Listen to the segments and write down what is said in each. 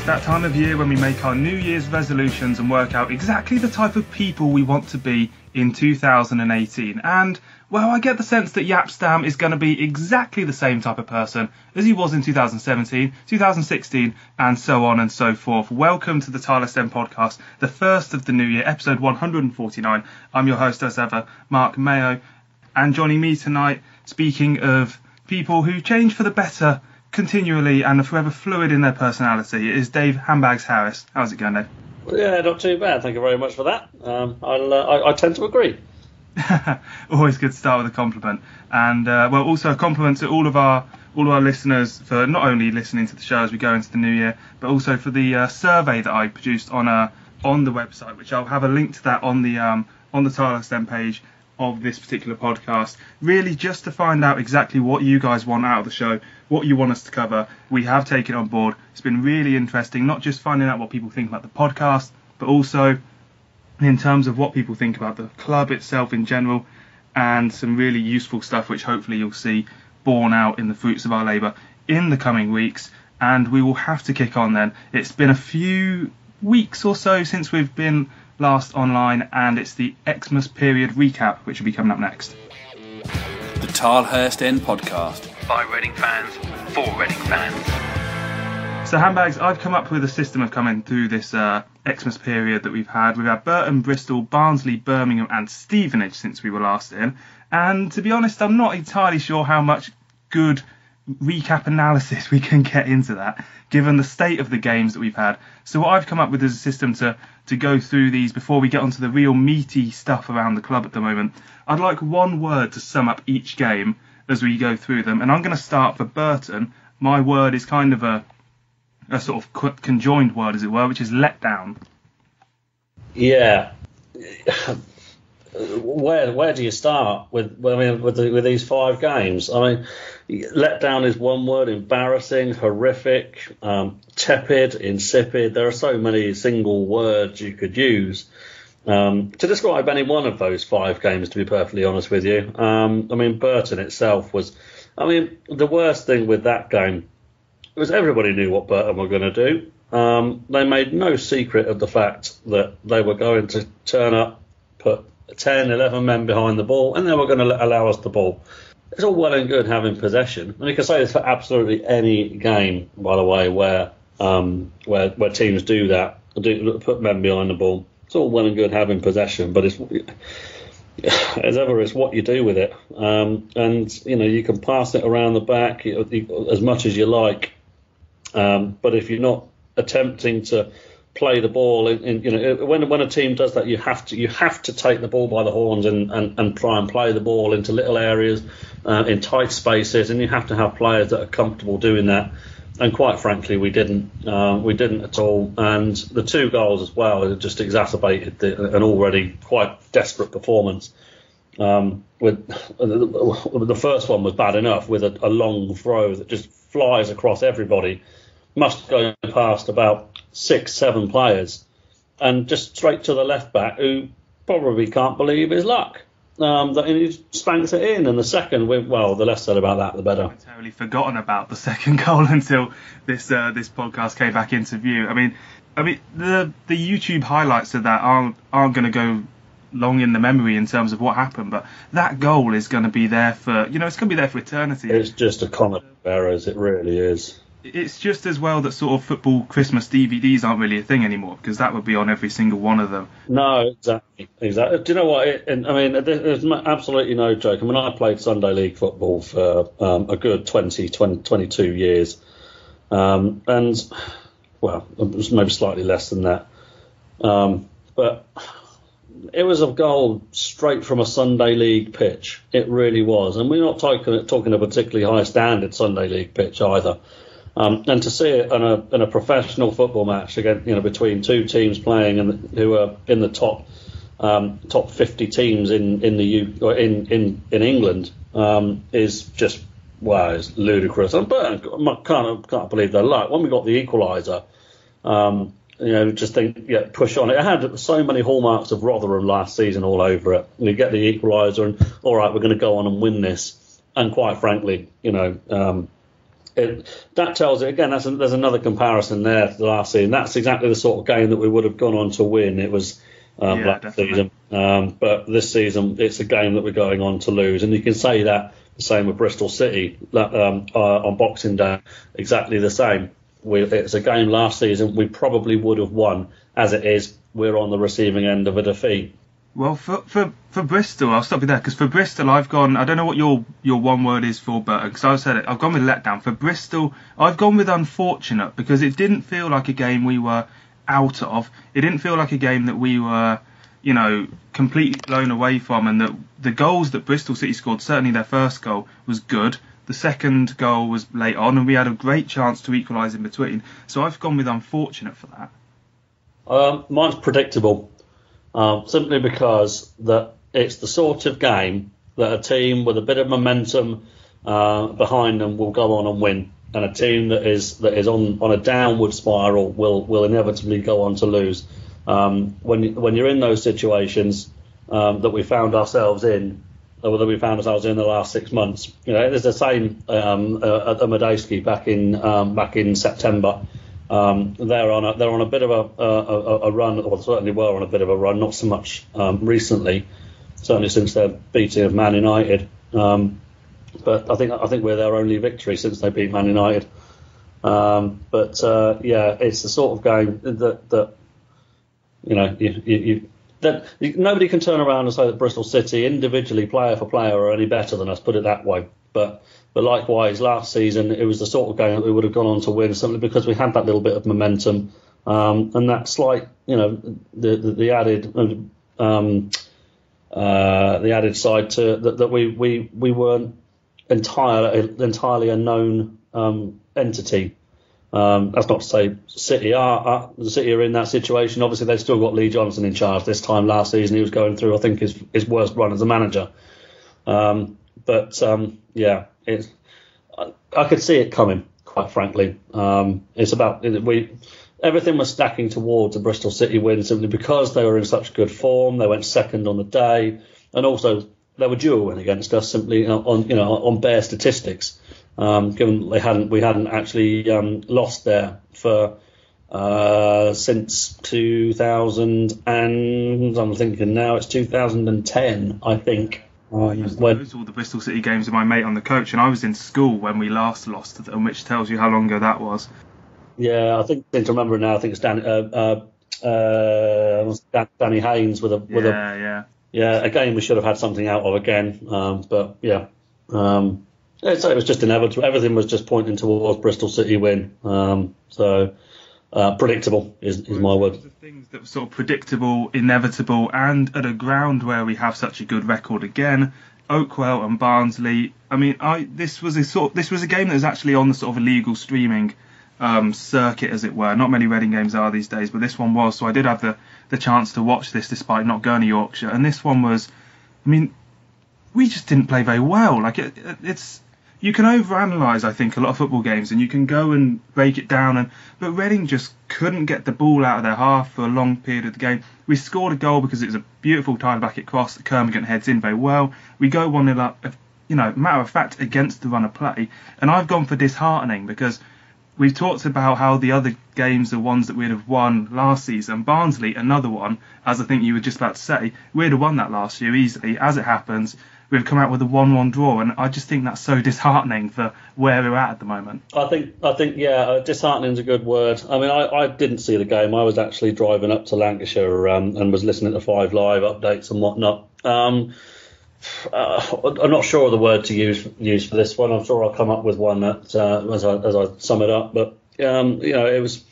it's that time of year when we make our New Year's resolutions and work out exactly the type of people we want to be in 2018. And, well, I get the sense that Jaap Stam is going to be exactly the same type of person as he was in 2017, 2016, and so on and so forth. Welcome to the Tilehurst End Podcast, the first of the new year, episode 149. I'm your host, as ever, Marc Mayo. And joining me tonight, speaking of people who change for the better continually and are forever fluid in their personality, is Dave Handbags Harris. How's it going, Dave? Yeah, not too bad. Thank you very much for that. I tend to agree. Always good to start with a compliment, and well, also a compliment to all of our listeners for not only listening to the show as we go into the new year, but also for the survey that I produced on the website, which I'll have a link to that on the Tilehurst End page of this particular podcast, really just to find out exactly what you guys want out of the show, what you want us to cover. We have taken it on board. It's been really interesting, not just finding out what people think about the podcast, but also in terms of what people think about the club itself in general, and some really useful stuff which hopefully you'll see borne out in the fruits of our labour in the coming weeks. And we will have to kick on then. It's been a few weeks or so since we've been last online, and it's the Xmas period recap which will be coming up next. The Tilehurst End Podcast. By Reading fans, for Reading fans. So, Handbags, I've come up with a system of coming through this Xmas period that we've had. We've had Burton, Bristol, Barnsley, Birmingham and Stevenage since we were last in. And to be honest, I'm not entirely sure how much good recap analysis we can get into that, given the state of the games that we've had. So what I've come up with is a system to go through these before we get onto the real meaty stuff around the club at the moment. I'd like one word to sum up each game as we go through them, and I'm going to start for Burton. My word is kind of a sort of conjoined word, as it were, which is letdown. Yeah. Where do you start with these 5 games? I mean, letdown is one word, embarrassing, horrific, tepid, insipid. There are so many single words you could use to describe any one of those 5 games, to be perfectly honest with you. I mean, Burton itself was... I mean, the worst thing with that game was everybody knew what Burton were going to do. They made no secret of the fact that they were going to turn up, put 10, 11 men behind the ball, and they were going to allow us the ball. It's all well and good having possession, and you can say this for absolutely any game, by the way, where teams do that, put men behind the ball. It's all well and good having possession, but it's what you do with it. And you can pass it around the back as much as you like, but if you're not attempting to play the ball when a team does that, you have to take the ball by the horns and try and play the ball into little areas, in tight spaces, and you have to have players that are comfortable doing that. And quite frankly, we didn't at all. And the 2 goals as well just exacerbated an already quite desperate performance. With the first one was bad enough, with a long throw that just flies across everybody, must go past about 6-7 players, and just straight to the left back, who probably can't believe his luck. That he spanks it in, and the second, the less said about that, the better. I'd totally forgotten about the second goal until this podcast came back into view. I mean, the YouTube highlights of that aren't going to go long in the memory in terms of what happened, but that goal is going to be there for it's going to be there for eternity. It's just a comet of errors, it really is. It's just as well that sort of football Christmas DVDs aren't really a thing anymore, because that would be on every single one of them. No, exactly. Do you know what? There's absolutely no joke. I mean, I played Sunday League football for a good 22 years. And, well, it was maybe slightly less than that. But it was a goal straight from a Sunday League pitch. It really was. And we're not talking a particularly high standard Sunday League pitch either. And to see it in a professional football match again, between 2 teams playing and who are in the top 50 teams in England is just it's ludicrous. And Burton can't believe their luck. When we got the equaliser, just think, push on. It had so many hallmarks of Rotherham last season all over it. You get the equaliser, and all right, we're going to go on and win this. And quite frankly, it that tells it again. There's another comparison there to the last season. That's exactly the sort of game that we would have gone on to win. It was last season, but this season it's a game that we're going on to lose, and you can say that the same with Bristol City on Boxing Day. Exactly the same. It's a game last season we probably would have won. As it is, we're on the receiving end of a defeat. Well, for Bristol, I'll stop you there, because for Bristol, I've gone, I don't know what your one word is for Burton, because I've said it, I've gone with letdown. For Bristol, I've gone with unfortunate, because it didn't feel like a game we were out of. It didn't feel like a game that we were, completely blown away from, and that the goals that Bristol City scored, certainly their first goal, was good. The second goal was late on, and we had a great chance to equalise in between. So I've gone with unfortunate for that. Mine's predictable. Simply because that it's the sort of game that a team with a bit of momentum behind them will go on and win, and a team that is on a downward spiral will inevitably go on to lose. When you're in those situations that we found ourselves in, or that we found ourselves in the last 6 months, there's the same at the Medeski back in September. They're on a bit of a run, or certainly were on a bit of a run, not so much recently, certainly since their beating of Man United. But I think we're their only victory since they beat Man United. It's the sort of game that nobody can turn around and say that Bristol City individually, player for player, are any better than us. Put it that way, but. But likewise, last season, it was the sort of game that we would have gone on to win, simply because we had that little bit of momentum, and that slight, the added side to that we weren't entirely a known entity. That's not to say City are in that situation. Obviously, they've still got Lee Johnson in charge this time. Last season, he was going through, I think, his worst run as a manager. I could see it coming, quite frankly. It's about everything was stacking towards a Bristol City win, simply because they were in such good form. They went second on the day, and also they were due a win against us, simply on bare statistics. Given we hadn't actually lost there for since 2000, and I'm thinking now it's 2010, I think. I used to lose all the Bristol City games with my mate on the coach, and I was in school when we last lost to them, which tells you how long ago that was. Yeah, I think to remember now, I think it's Danny Haynes with a game we should have had something out of again. It was just inevitable. Everything was just pointing towards Bristol City win. Predictable is my word. The things that were sort of predictable, inevitable, and at a ground where we have such a good record again, Oakwell and Barnsley. I mean, this was a game that was actually on the sort of illegal streaming circuit, as it were. Not many Reading games are these days, but this one was. So I did have the chance to watch this despite not going to Yorkshire. And this one was, I mean, we just didn't play very well. Like it's. You can overanalyse, I think, a lot of football games, and you can go and break it down. But Reading just couldn't get the ball out of their half for a long period of the game. We scored a goal because it was a beautiful Tyler cross that Kermagant heads in very well. We go 1-0 up, matter of fact, against the run of play. And I've gone for disheartening, because we've talked about how the other games are ones that we'd have won last season. Barnsley, another one, as I think you were just about to say, we'd have won that last year easily. As it happens, we've come out with a 1-1 draw, and I just think that's so disheartening for where we're at the moment. I think, disheartening is a good word. I mean, I didn't see the game. I was actually driving up to Lancashire and was listening to 5 Live updates and whatnot. I'm not sure of the word to use for this one. I'm sure I'll come up with one that as I sum it up. But it was.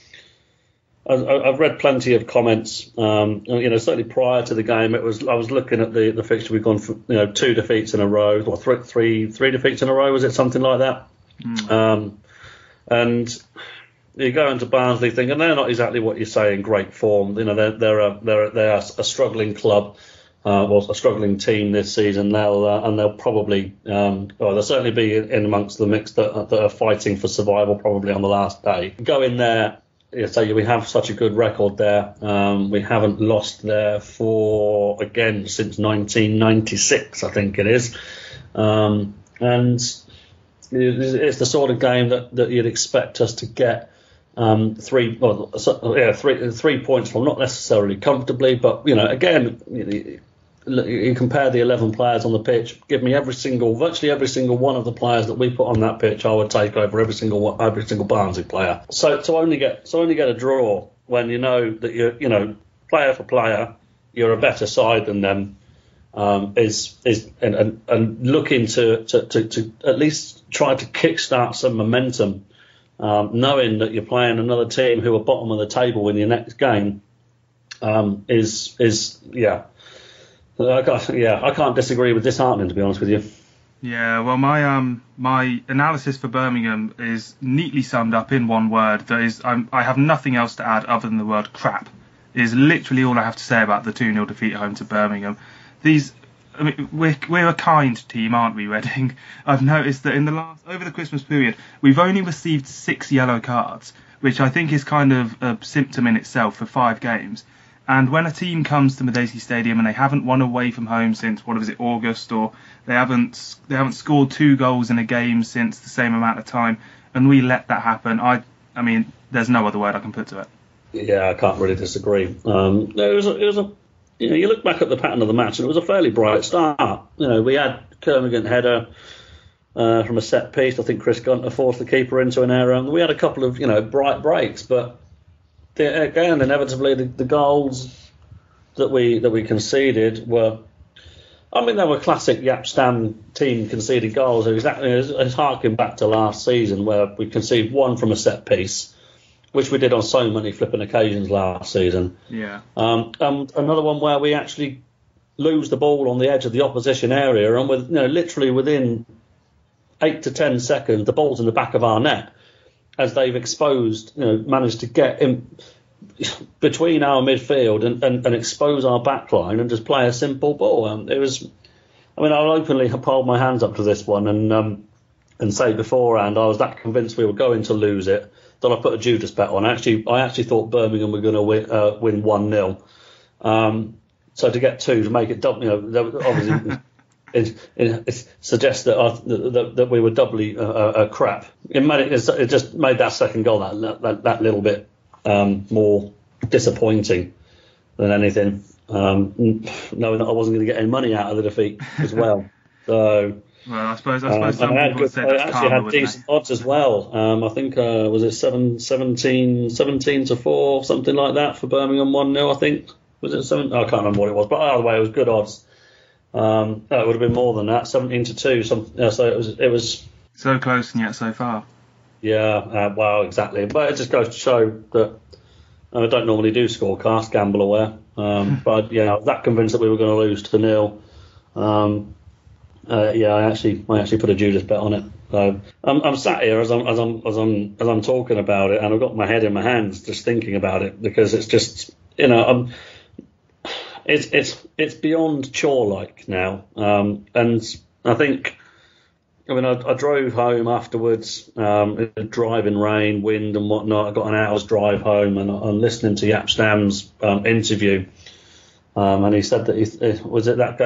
I've read plenty of comments. Certainly prior to the game, I was looking at the fixture. We've gone for 2 defeats in a row, or three defeats in a row. Was it something like that? And you go into Barnsley thinking they're not exactly what you say in great form. They're a struggling club, a struggling team this season. They'll probably they'll certainly be in amongst the mix that are fighting for survival probably on the last day. Go in there. So we have such a good record there. We haven't lost there since 1996, I think it is. And it's the sort of game that you'd expect us to get 3 points from, not necessarily comfortably, but again, you compare the 11 players on the pitch. Give me virtually every single one of the players that we put on that pitch, I would take over every single Barnsley player. So to only get a draw when you know that you're player for player, you're a better side than them, is looking to at least try to kickstart some momentum, knowing that you're playing another team who are bottom of the table in your next game, I can't disagree with disheartening, to be honest with you. Yeah, well, my analysis for Birmingham is neatly summed up in one word. That is, I have nothing else to add other than the word crap. Is literally all I have to say about the 2-0 defeat at home to Birmingham. We're a kind team, aren't we, Reading? I've noticed that over the Christmas period, we've only received 6 yellow cards, which I think is kind of a symptom in itself for 5 games. And when a team comes to Madejski Stadium and they haven't won away from home since, August, or they haven't scored 2 goals in a game since the same amount of time, and we let that happen, I mean, there's no other word I can put to it. Yeah, I can't really disagree. It was a you look back at the pattern of the match, and it was a fairly bright start. We had Kermagant header from a set piece. I think Chris Gunter forced the keeper into an error. We had a couple of bright breaks, but again, inevitably the goals that we conceded were, they were classic Jaap Stam team conceded goals. Exactly, it's harking back to last season where we conceded 1 from a set piece, which we did on so many flipping occasions last season. Yeah. Another one where we actually lose the ball on the edge of the opposition area, and with literally within 8 to 10 seconds, the ball's in the back of our net, as they've managed to get in between our midfield and expose our backline and just play a simple ball. I'll openly hold my hands up to this one and say beforehand I was that convinced we were going to lose it that I put a Judas bet on. I actually thought Birmingham were going to win 1-0. So to get 2 to make it double, obviously it suggests that we were doubly crap. It just made that second goal that little bit more disappointing than anything. Knowing that I wasn't going to get any money out of the defeat as well. So. Well, I suppose some people would say that's actually karma, had decent odds as well. I think was it 17 to 4, something like that for Birmingham 1-0. I think was it 7? I can't remember what it was, but either way, it was good odds. It would have been more than that, 17 to 2. So it was so close and yet so far. Yeah, well, exactly. But it just goes to show that I don't normally do scorecasts, gamble aware. But I was that convinced that we were going to lose to 0. I actually put a Judas bet on it. So I'm sat here as I'm talking about it, and I've got my head in my hands just thinking about it, because it's just it's beyond Chore-like now. And I think I drove home afterwards, driving rain, wind and whatnot. I got an hour's drive home, and I'm listening to Jaap Stam's interview. And he said that it was that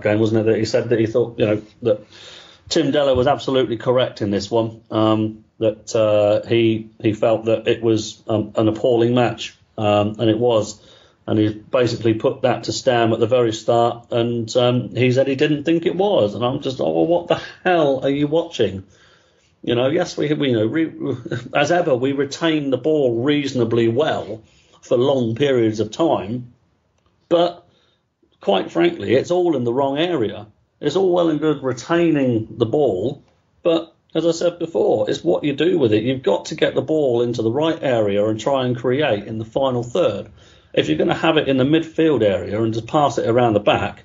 game, wasn't it? That he said that he thought, that Tim Della was absolutely correct in this one. That he felt that it was an appalling match, and it was. And he basically put that to Stam at the very start, and he said he didn't think it was. And I'm just, what the hell are you watching? Yes, we as ever, we retain the ball reasonably well for long periods of time. But quite frankly, it's all in the wrong area. It's all well and good retaining the ball, but as I said before, it's what you do with it. You've got to get the ball into the right area and try and create in the final third. If you're going to have it in the midfield area and just pass it around the back,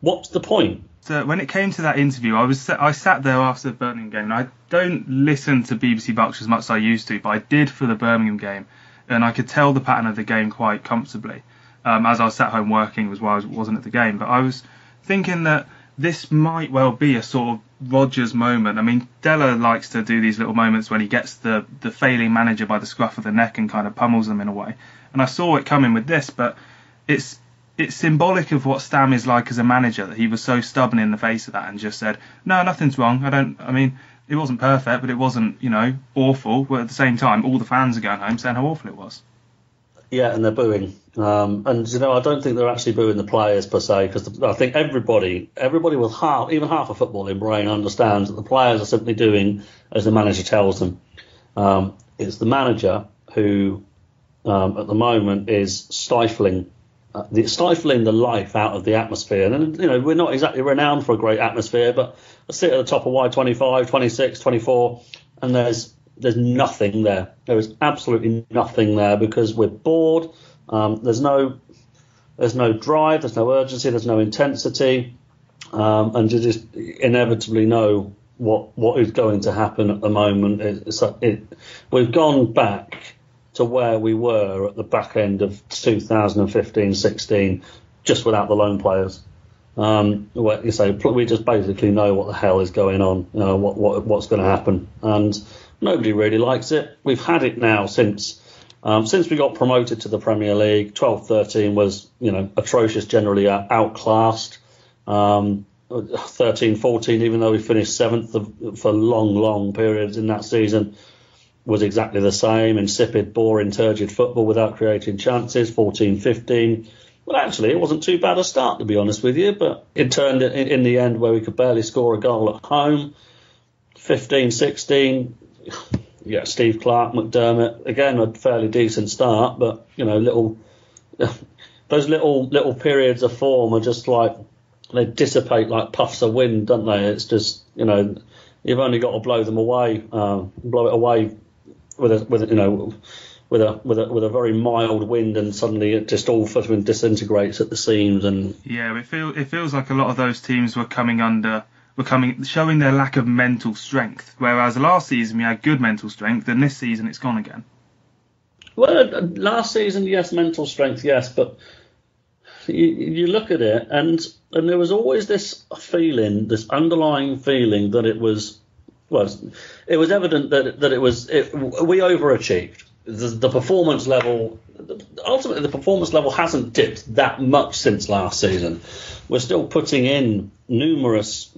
what's the point? So when it came to that interview, I sat there after the Birmingham game, and I don't listen to BBC Bucks as much as I used to, but I did for the Birmingham game, and I could tell the pattern of the game quite comfortably. As I was sat home working was why I wasn't at the game. But I was thinking that this might well be a sort of Rodgers moment. I mean, Della likes to do these little moments when he gets the failing manager by the scruff of the neck and kind of pummels them in a way. And I saw it coming with this, but it's symbolic of what Stam is like as a manager, that he was so stubborn in the face of that and just said, no, nothing's wrong. it wasn't perfect, but it wasn't, awful. But at the same time, all the fans are going home saying how awful it was. Yeah, and they're booing. And I don't think they're actually booing the players per se, because I think everybody with even half a footballing brain understands that the players are simply doing as the manager tells them. It's the manager who, at the moment, is stifling the life out of the atmosphere. And we're not exactly renowned for a great atmosphere, but I sit at the top of Y25, 26, 24, and there's nothing there. There is absolutely nothing there because we're bored. There's no drive, there's no urgency, there's no intensity, and you just inevitably know what is going to happen at the moment. We've gone back to where we were at the back end of 2015-16, just without the loan players. Where you say we just basically know what the hell is going on, what's going to happen, and nobody really likes it. We've had it now since we got promoted to the Premier League. 12-13 was atrocious, generally outclassed. 13-14, even though we finished 7th for long periods in that season, was exactly the same. Insipid, boring, turgid football without creating chances. 14-15. Well, actually, it wasn't too bad a start, to be honest with you, but it turned in the end where we could barely score a goal at home. 15-16, yeah, Steve Clarke, McDermott, again, a fairly decent start, but, those little periods of form are just like, they dissipate like puffs of wind, don't they? It's just, you've only got to blow them away, blow it away with a very mild wind, and suddenly it just all fucking disintegrates at the seams. And yeah, it feels like a lot of those teams were showing their lack of mental strength. Whereas last season we had good mental strength, and this season it's gone again. Well, last season, yes, mental strength, yes, but you look at it, and there was always this feeling, this underlying feeling that it was evident that we overachieved. The performance level, ultimately the performance level hasn't dipped that much since last season. We're still putting in numerous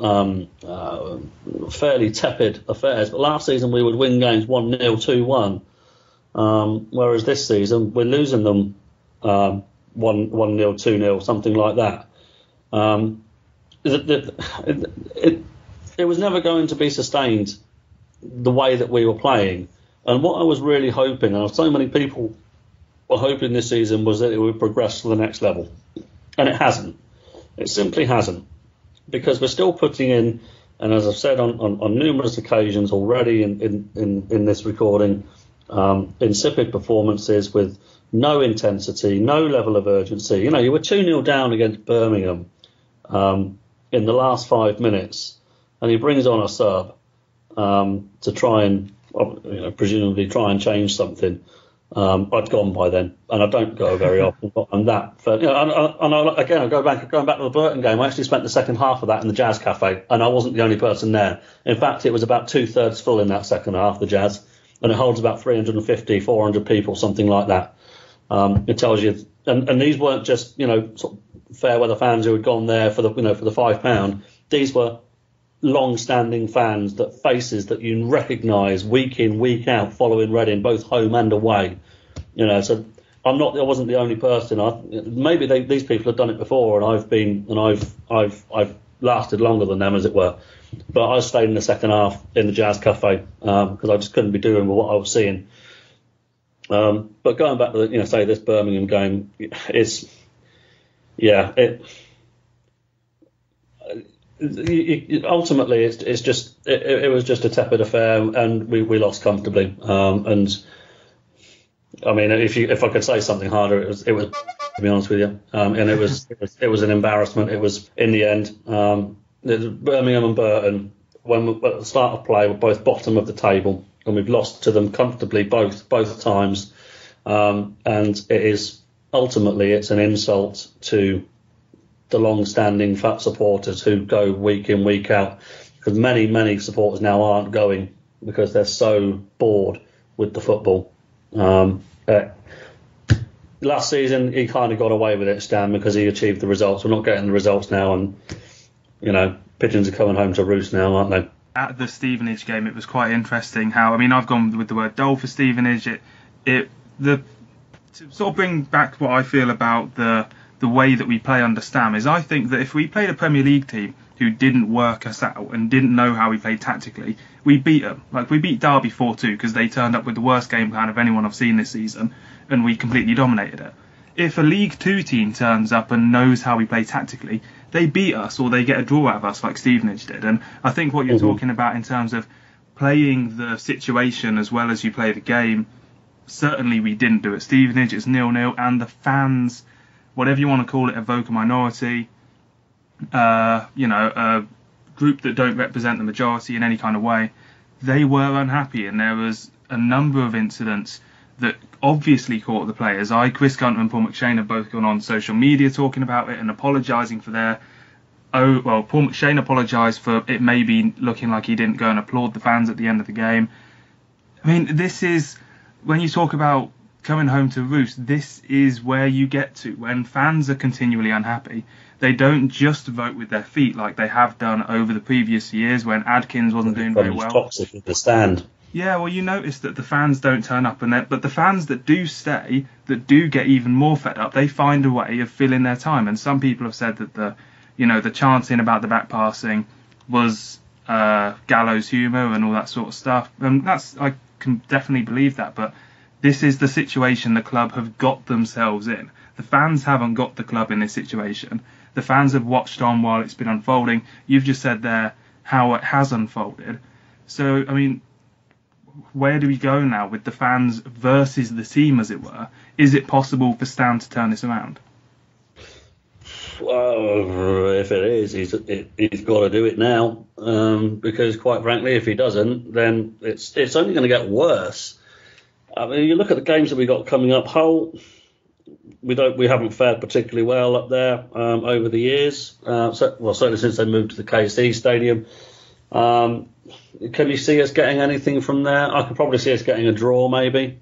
fairly tepid affairs, but last season we would win games 1-0, 2-1, whereas this season we're losing them 1-0, 2-0, something like that. It was never going to be sustained the way that we were playing. And what I was really hoping, and so many people were hoping this season, was that it would progress to the next level. And it hasn't. It simply hasn't. Because we're still putting in, and as I've said on numerous occasions already in this recording, insipid performances with no intensity, no level of urgency. You were 2-0 down against Birmingham in the last 5 minutes, and he brings on a sub to try and presumably try and change something. I'd gone by then, and I don't go very often. And that, again, going back to the Burton game, I actually spent the second half of that in the Jazz Cafe, and I wasn't the only person there. In fact, it was about 2/3 full in that second half, the Jazz, and it holds about 350, 400 people, something like that. It tells you, and these weren't just sort of fair weather fans who had gone there for the £5. These were long-standing fans, faces that you recognise week in, week out, following Reading, both home and away. So I wasn't the only person. Maybe these people have done it before, and I've lasted longer than them, as it were. But I stayed in the second half in the Jazz Cafe because I just couldn't be doing with what I was seeing. But going back to this Birmingham game, ultimately, it was just a tepid affair, and we lost comfortably. And I mean, if I could say something harder, it was to be honest with you. And it was an embarrassment. It was, in the end, Birmingham and Burton, when we at the start of play, were both bottom of the table, and we've lost to them comfortably both times. And it is ultimately, it's an insult to the long-standing fat supporters who go week in, week out, because many supporters now aren't going because they're so bored with the football. Last season he kind of got away with it, Stan, because he achieved the results. We're not getting the results now, and pigeons are coming home to roost now, aren't they? at the Stevenage game, it was quite interesting how, I mean, I've gone with the word dull for Stevenage. To sort of bring back what I feel about the way that we play under Stam is, I think that if we played a Premier League team who didn't work us out and didn't know how we played tactically, we beat them. Like, we beat Derby 4-2 because they turned up with the worst game plan of anyone I've seen this season, and we completely dominated it. If a League 2 team turns up and knows how we play tactically, they beat us or they get a draw out of us like Stevenage did. And I think what you're talking about in terms of playing the situation as well as you play the game, certainly we didn't do it. Stevenage, it's 0-0, and the fans, whatever you want to call it, a vocal minority, a group that don't represent the majority in any kind of way, they were unhappy, and there was a number of incidents that obviously caught the players' eye. Chris Gunter and Paul McShane have both gone on social media talking about it and apologising for their... Paul McShane apologised for it maybe looking like he didn't go and applaud the fans at the end of the game. I mean, this is... When you talk about coming home to roost, this is where you get to. When fans are continually unhappy, they don't just vote with their feet like they have done over the previous years when Adkins wasn't doing very well. Toxic in the stand. Yeah, well, you notice that the fans don't turn up, but the fans that do stay, that do get even more fed up, they find a way of filling their time. And some people have said that the chanting about the back passing was gallows humour and all that sort of stuff. And I can definitely believe that, but this is the situation the club have got themselves in. The fans haven't got the club in this situation. The fans have watched on while it's been unfolding. You've just said there how it has unfolded. So, I mean, where do we go now with the fans versus the team, as it were? Is it possible for Stan to turn this around? Well, if it is, he's got to do it now, because quite frankly, if he doesn't, then it's only going to get worse. I mean, you look at the games that we got coming up. Hull, we haven't fared particularly well up there over the years. Certainly since they moved to the KC Stadium. Can you see us getting anything from there? I could probably see us getting a draw, maybe.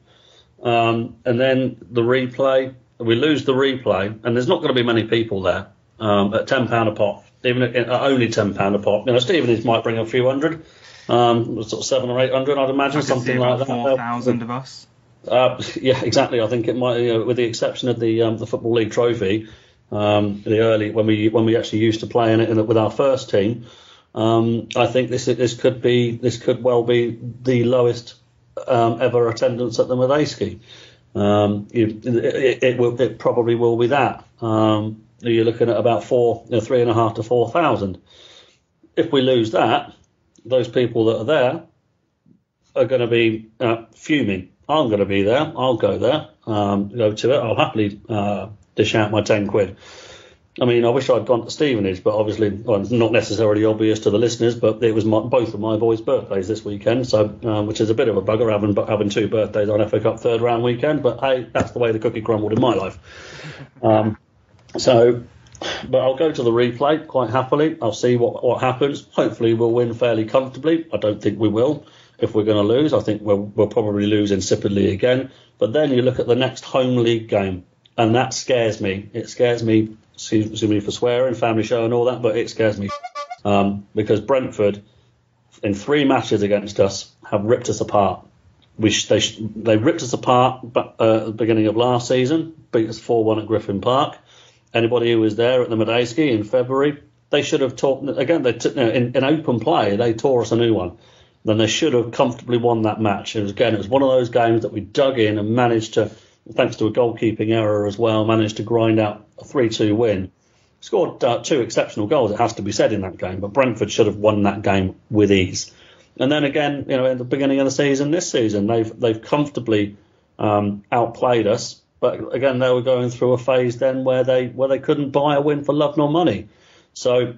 And then the replay. We lose the replay, and there's not going to be many people there at £10 a pop, even at only £10 a pop. Stevenage might bring a few hundred, sort of 700 or 800, I'd imagine, something like that. 4,000 of us. Yeah, exactly. I think it might, with the exception of the Football League trophy, the early when we actually used to play in it with our first team. I think this could well be the lowest ever attendance at the Madejski. It probably will be that. You're looking at about 3,500 to 4,000. If we lose that, those people that are there are going to be fuming. I'm going to be there. I'll go there. Go to it. I'll happily dish out my 10 quid. I mean, I wish I'd gone to Stevenage, but obviously, it's not necessarily obvious to the listeners, but it was both of my boys' birthdays this weekend, so which is a bit of a bugger having two birthdays on FA Cup third round weekend, but hey, that's the way the cookie crumbled in my life. But I'll go to the replay quite happily. I'll see what happens. Hopefully we'll win fairly comfortably. I don't think we will. If we're going to lose, I think we'll probably lose insipidly again. But then you look at the next home league game, and that scares me. It scares me. Excuse me for swearing, family show and all that, but it scares me because Brentford, in 3 matches against us, have ripped us apart. They ripped us apart at the beginning of last season, beat us 4-1 at Griffin Park. Anybody who was there at the Madejski in February, they should have in open play, they tore us a new one. Then they should have comfortably won that match. It was one of those games that we dug in and managed to, thanks to a goalkeeping error as well, managed to grind out a 3-2 win. Scored 2 exceptional goals, it has to be said, in that game, but Brentford should have won that game with ease. And then again, in the beginning of the season, this season, they've comfortably outplayed us. But again, they were going through a phase then where they couldn't buy a win for love nor money. So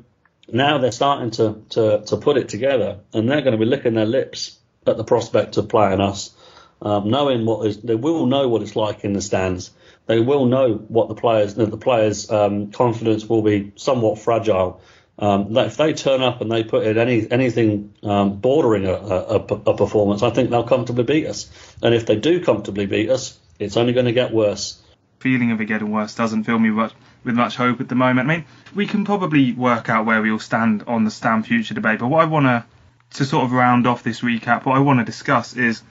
now they're starting to put it together, and they're going to be licking their lips at the prospect of playing us. Knowing they will know what it's like in the stands. They will know what the players' confidence will be somewhat fragile. If they turn up and they put in anything bordering a performance, I think they'll comfortably beat us. And if they do comfortably beat us, it's only going to get worse. Feeling of it getting worse doesn't fill me with much hope at the moment. I mean, we can probably work out where we all stand on the Stam future debate, but what I want to to sort of round off this recap, what I want to discuss is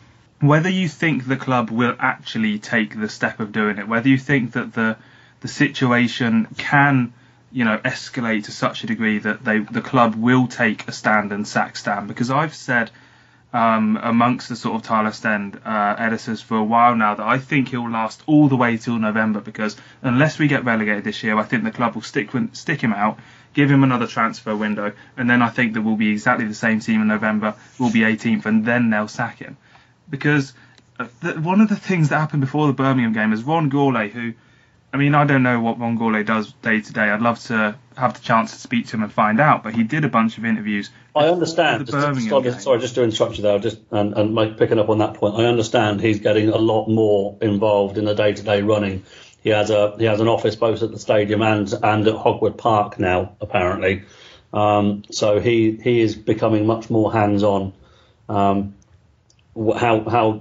whether you think the club will actually take the step of doing it, whether you think that the situation can, escalate to such a degree that the club will take a stand and sack Stan. Because I've said amongst the sort of Tilehurst End editors for a while now that I think he'll last all the way till November, because unless we get relegated this year, I think the club will stick him out, give him another transfer window, and then I think that we'll be exactly the same team in November. We'll be 18th, and then they'll sack him. Because one of the things that happened before the Birmingham game is Ron Gourlay, who, I don't know what Ron Gourlay does day to day. I'd love to have the chance to speak to him and find out, but he did a bunch of interviews. I understand. Sorry, just to interrupt you there, picking up on that point. I understand he's getting a lot more involved in the day-to-day running. He has an office both at the stadium and at Hogwood Park now, apparently. So he is becoming much more hands-on. How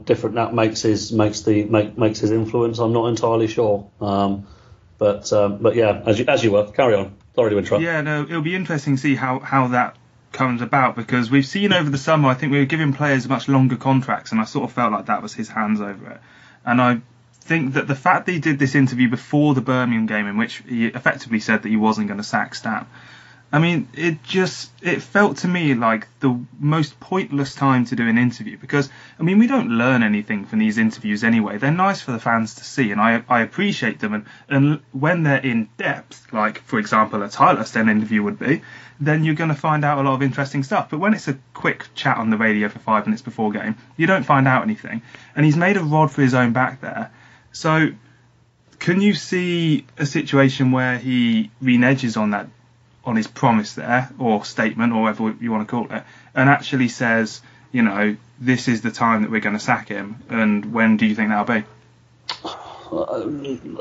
different that makes his influence, I'm not entirely sure. But yeah, as you were, carry on. Sorry to interrupt. Yeah, no, it'll be interesting to see how that comes about, because we've seen over the summer, I think we were giving players much longer contracts, and I sort of felt like that was his hands over it. And I think that the fact that he did this interview before the Birmingham game, in which he effectively said that he wasn't going to sack Stan, it felt to me like the most pointless time to do an interview, because, we don't learn anything from these interviews anyway. They're nice for the fans to see, and I appreciate them. And when they're in depth, like, for example, a Tilehurst End interview would be, then you're going to find out a lot of interesting stuff. But when it's a quick chat on the radio for 5 minutes before game, you don't find out anything. And he's made a rod for his own back there. So can you see a situation where he reneges on his promise there, or statement, or whatever you want to call it, and actually says, this is the time that we're going to sack him? And when do you think that'll be?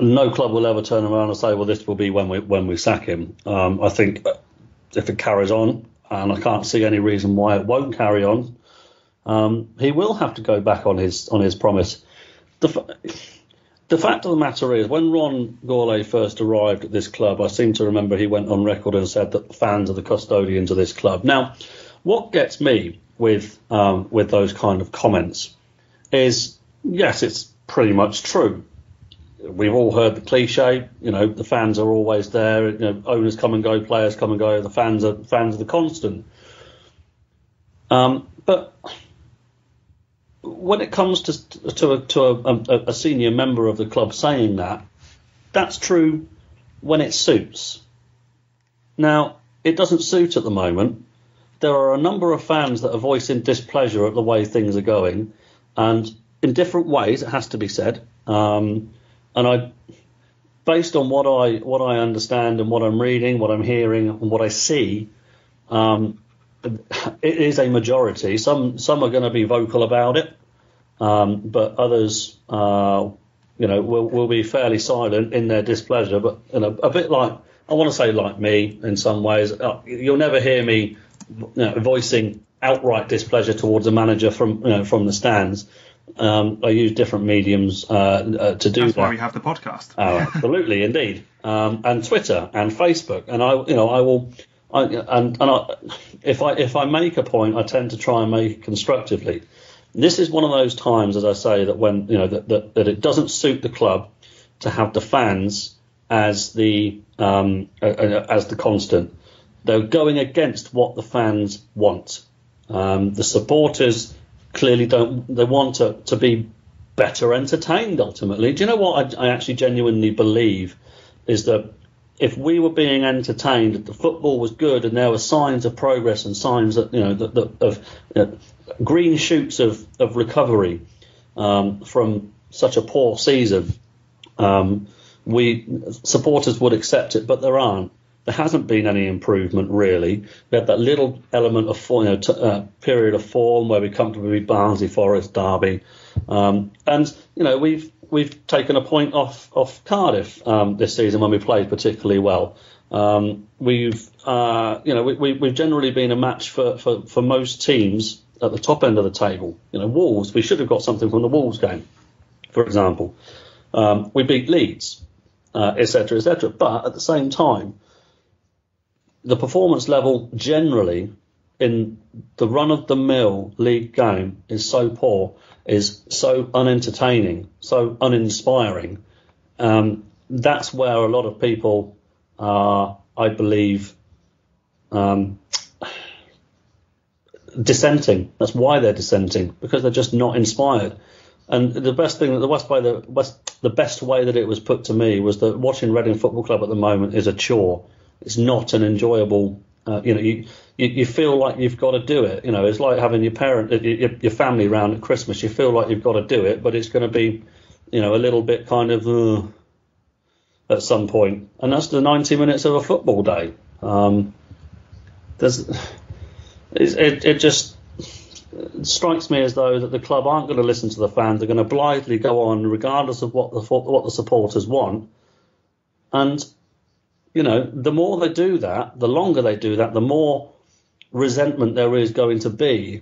No club will ever turn around and say, well, this will be when we sack him. I think if it carries on, and I can't see any reason why it won't carry on, he will have to go back on his promise. The fact of the matter is, when Ron Gourlay first arrived at this club, I seem to remember he went on record and said that fans are the custodians of this club. Now, what gets me with those kind of comments is, yes, it's pretty much true. We've all heard the cliche, the fans are always there. Owners come and go, players come and go. The fans are the constant. But when it comes to a senior member of the club saying that, that's true when it suits. Now, it doesn't suit at the moment. There are a number of fans that are voicing displeasure at the way things are going, and in different ways, it has to be said. And based on what I understand and what I'm reading, what I'm hearing, and what I see, it is a majority. Some are going to be vocal about it, but others, will be fairly silent in their displeasure. But a bit like, I want to say like me in some ways. You'll never hear me voicing outright displeasure towards a manager from the stands. I use different mediums to do that. That's why we have the podcast. Oh, absolutely, indeed, and Twitter and Facebook, and I will. If I make a point, I tend to try and make it constructively. This is one of those times, as I say, that when that it doesn't suit the club to have the fans as the constant. They're going against what the fans want. The supporters clearly don't. They want to be better entertained. Ultimately, do you know what I actually genuinely believe is that if we were being entertained, that the football was good, and there were signs of progress and signs that of green shoots of recovery from such a poor season, we supporters would accept it, but there aren't. There hasn't been any improvement really. We had that little element of period of form where we comfortably beat Barnsley, Forest, Derby, and we've taken a point off Cardiff this season when we played particularly well. We've generally been a match for most teams at the top end of the table. Wolves, we should have got something from the Wolves game, for example. We beat Leeds, etc., etc. But at the same time, the performance level generally in the run-of-the-mill league game is so poor, is so unentertaining, so uninspiring. That's where a lot of people are, I believe, dissenting. That's why they're dissenting, because they're just not inspired. And the best way that it was put to me was that watching Reading Football Club at the moment is a chore. It's not an enjoyable. You feel like you've got to do it. It's like having your family round at Christmas. You feel like you've got to do it, but it's going to be, a little bit kind of at some point. And that's the 90 minutes of a football day. It just strikes me as though that the club aren't going to listen to the fans. They're going to blithely go on regardless of what the supporters want. And the more they do that, the longer they do that, the more resentment there is going to be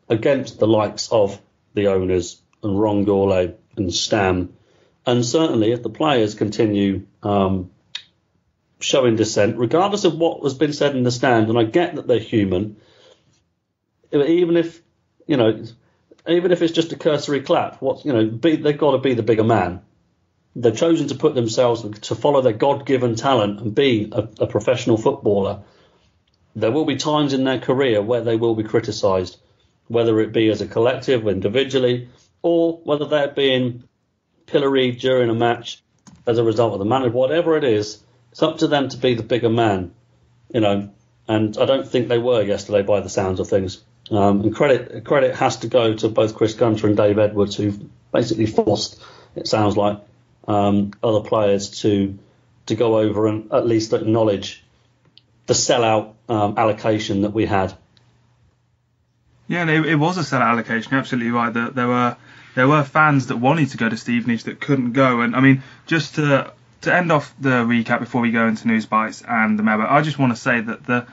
against the likes of the owners and Ron Gourlay and Stam. And certainly if the players continue showing dissent, regardless of what has been said in the stand, and I get that they're human, even if it's just a cursory clap, they've got to be the bigger man. They've chosen to put themselves to follow their God-given talent and be a professional footballer. There will be times in their career where they will be criticised, whether it be as a collective, individually, or whether they're being pilloried during a match as a result of the manager. Whatever it is, it's up to them to be the bigger man, And I don't think they were yesterday by the sounds of things. And credit has to go to both Chris Gunter and Dave Edwards, who've basically forced, it sounds like, other players to go over and at least acknowledge the sellout allocation that we had. Yeah, and it was a sellout allocation. You're absolutely right. There were fans that wanted to go to Stevenage that couldn't go. And I mean, just to end off the recap before we go into News Bites and the Mailbag, I just want to say that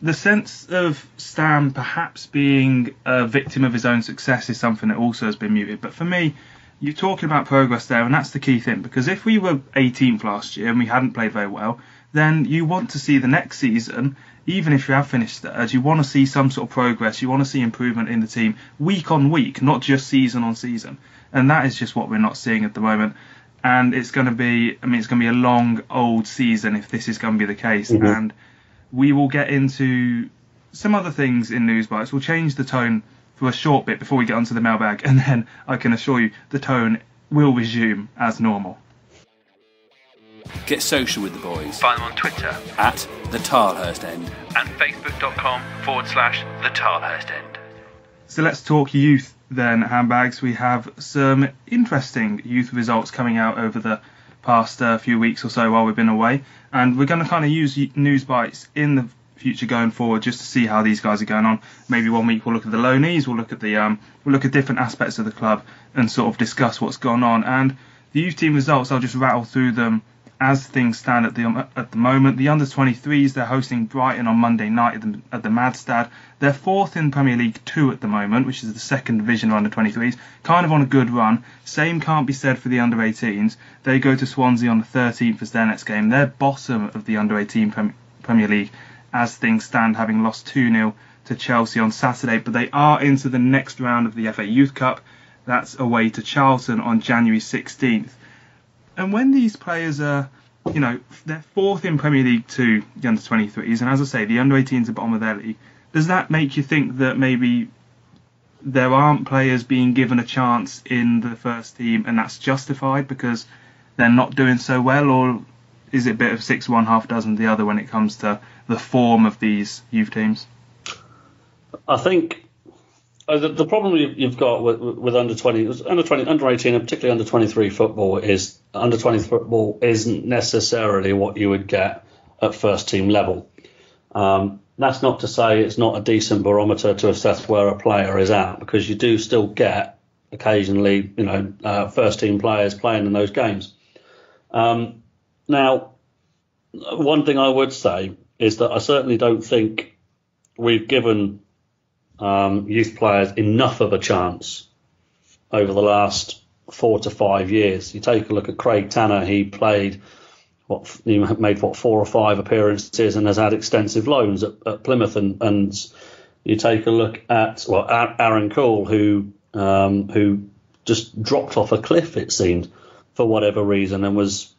the sense of Stam perhaps being a victim of his own success is something that also has been muted. But for me, you're talking about progress there, and that's the key thing. Because if we were 18th last year and we hadn't played very well, then you want to see the next season, even if you have finished third, you want to see some sort of progress. You want to see improvement in the team week on week, not just season on season. And that is just what we're not seeing at the moment. And it's going to be a long, old season if this is going to be the case. Mm-hmm. And we will get into some other things in News Bites. We'll change the tone for a short bit before we get onto the mailbag, and then I can assure you the tone will resume as normal. Get social with the boys. Find them on Twitter at the Tilehurst End and facebook.com/the Tilehurst End. So let's talk youth then, Handbags. We have some interesting youth results coming out over the past few weeks or so while we've been away, and we're going to kind of use News Bites in the future going forward just to see how these guys are going on. Maybe one week we'll look at the loanees, we'll look at different aspects of the club and sort of discuss what's gone on. And the youth team results, I'll just rattle through them as things stand at the moment. The under-23s, they're hosting Brighton on Monday night at the Madstad. They're fourth in Premier League 2 at the moment, which is the second division of under-23s. Kind of on a good run. Same can't be said for the under-18s. They go to Swansea on the 13th as their next game. They're bottom of the under-18 Premier League as things stand, having lost 2-0 to Chelsea on Saturday. But they are into the next round of the FA Youth Cup. That's away to Charlton on January 16th. And when these players are, they're fourth in Premier League 2, the under-23s, and as I say, the under-18s are bottom of their league, does that make you think that maybe there aren't players being given a chance in the first team and that's justified because they're not doing so well, or is it a bit of 6-1, half dozen the other when it comes to the form of these youth teams? I think the problem you've got with under-18 and particularly under-23 football is under-20 football isn't necessarily what you would get at first team level. That's not to say it's not a decent barometer to assess where a player is at, because you do still get occasionally, first team players playing in those games. Now, one thing I would say is that I certainly don't think we've given youth players enough of a chance over the last 4 to 5 years. You take a look at Craig Tanner. He made 4 or 5 appearances and has had extensive loans at Plymouth and You take a look at Aaron Cole, who just dropped off a cliff, it seemed, for whatever reason, and was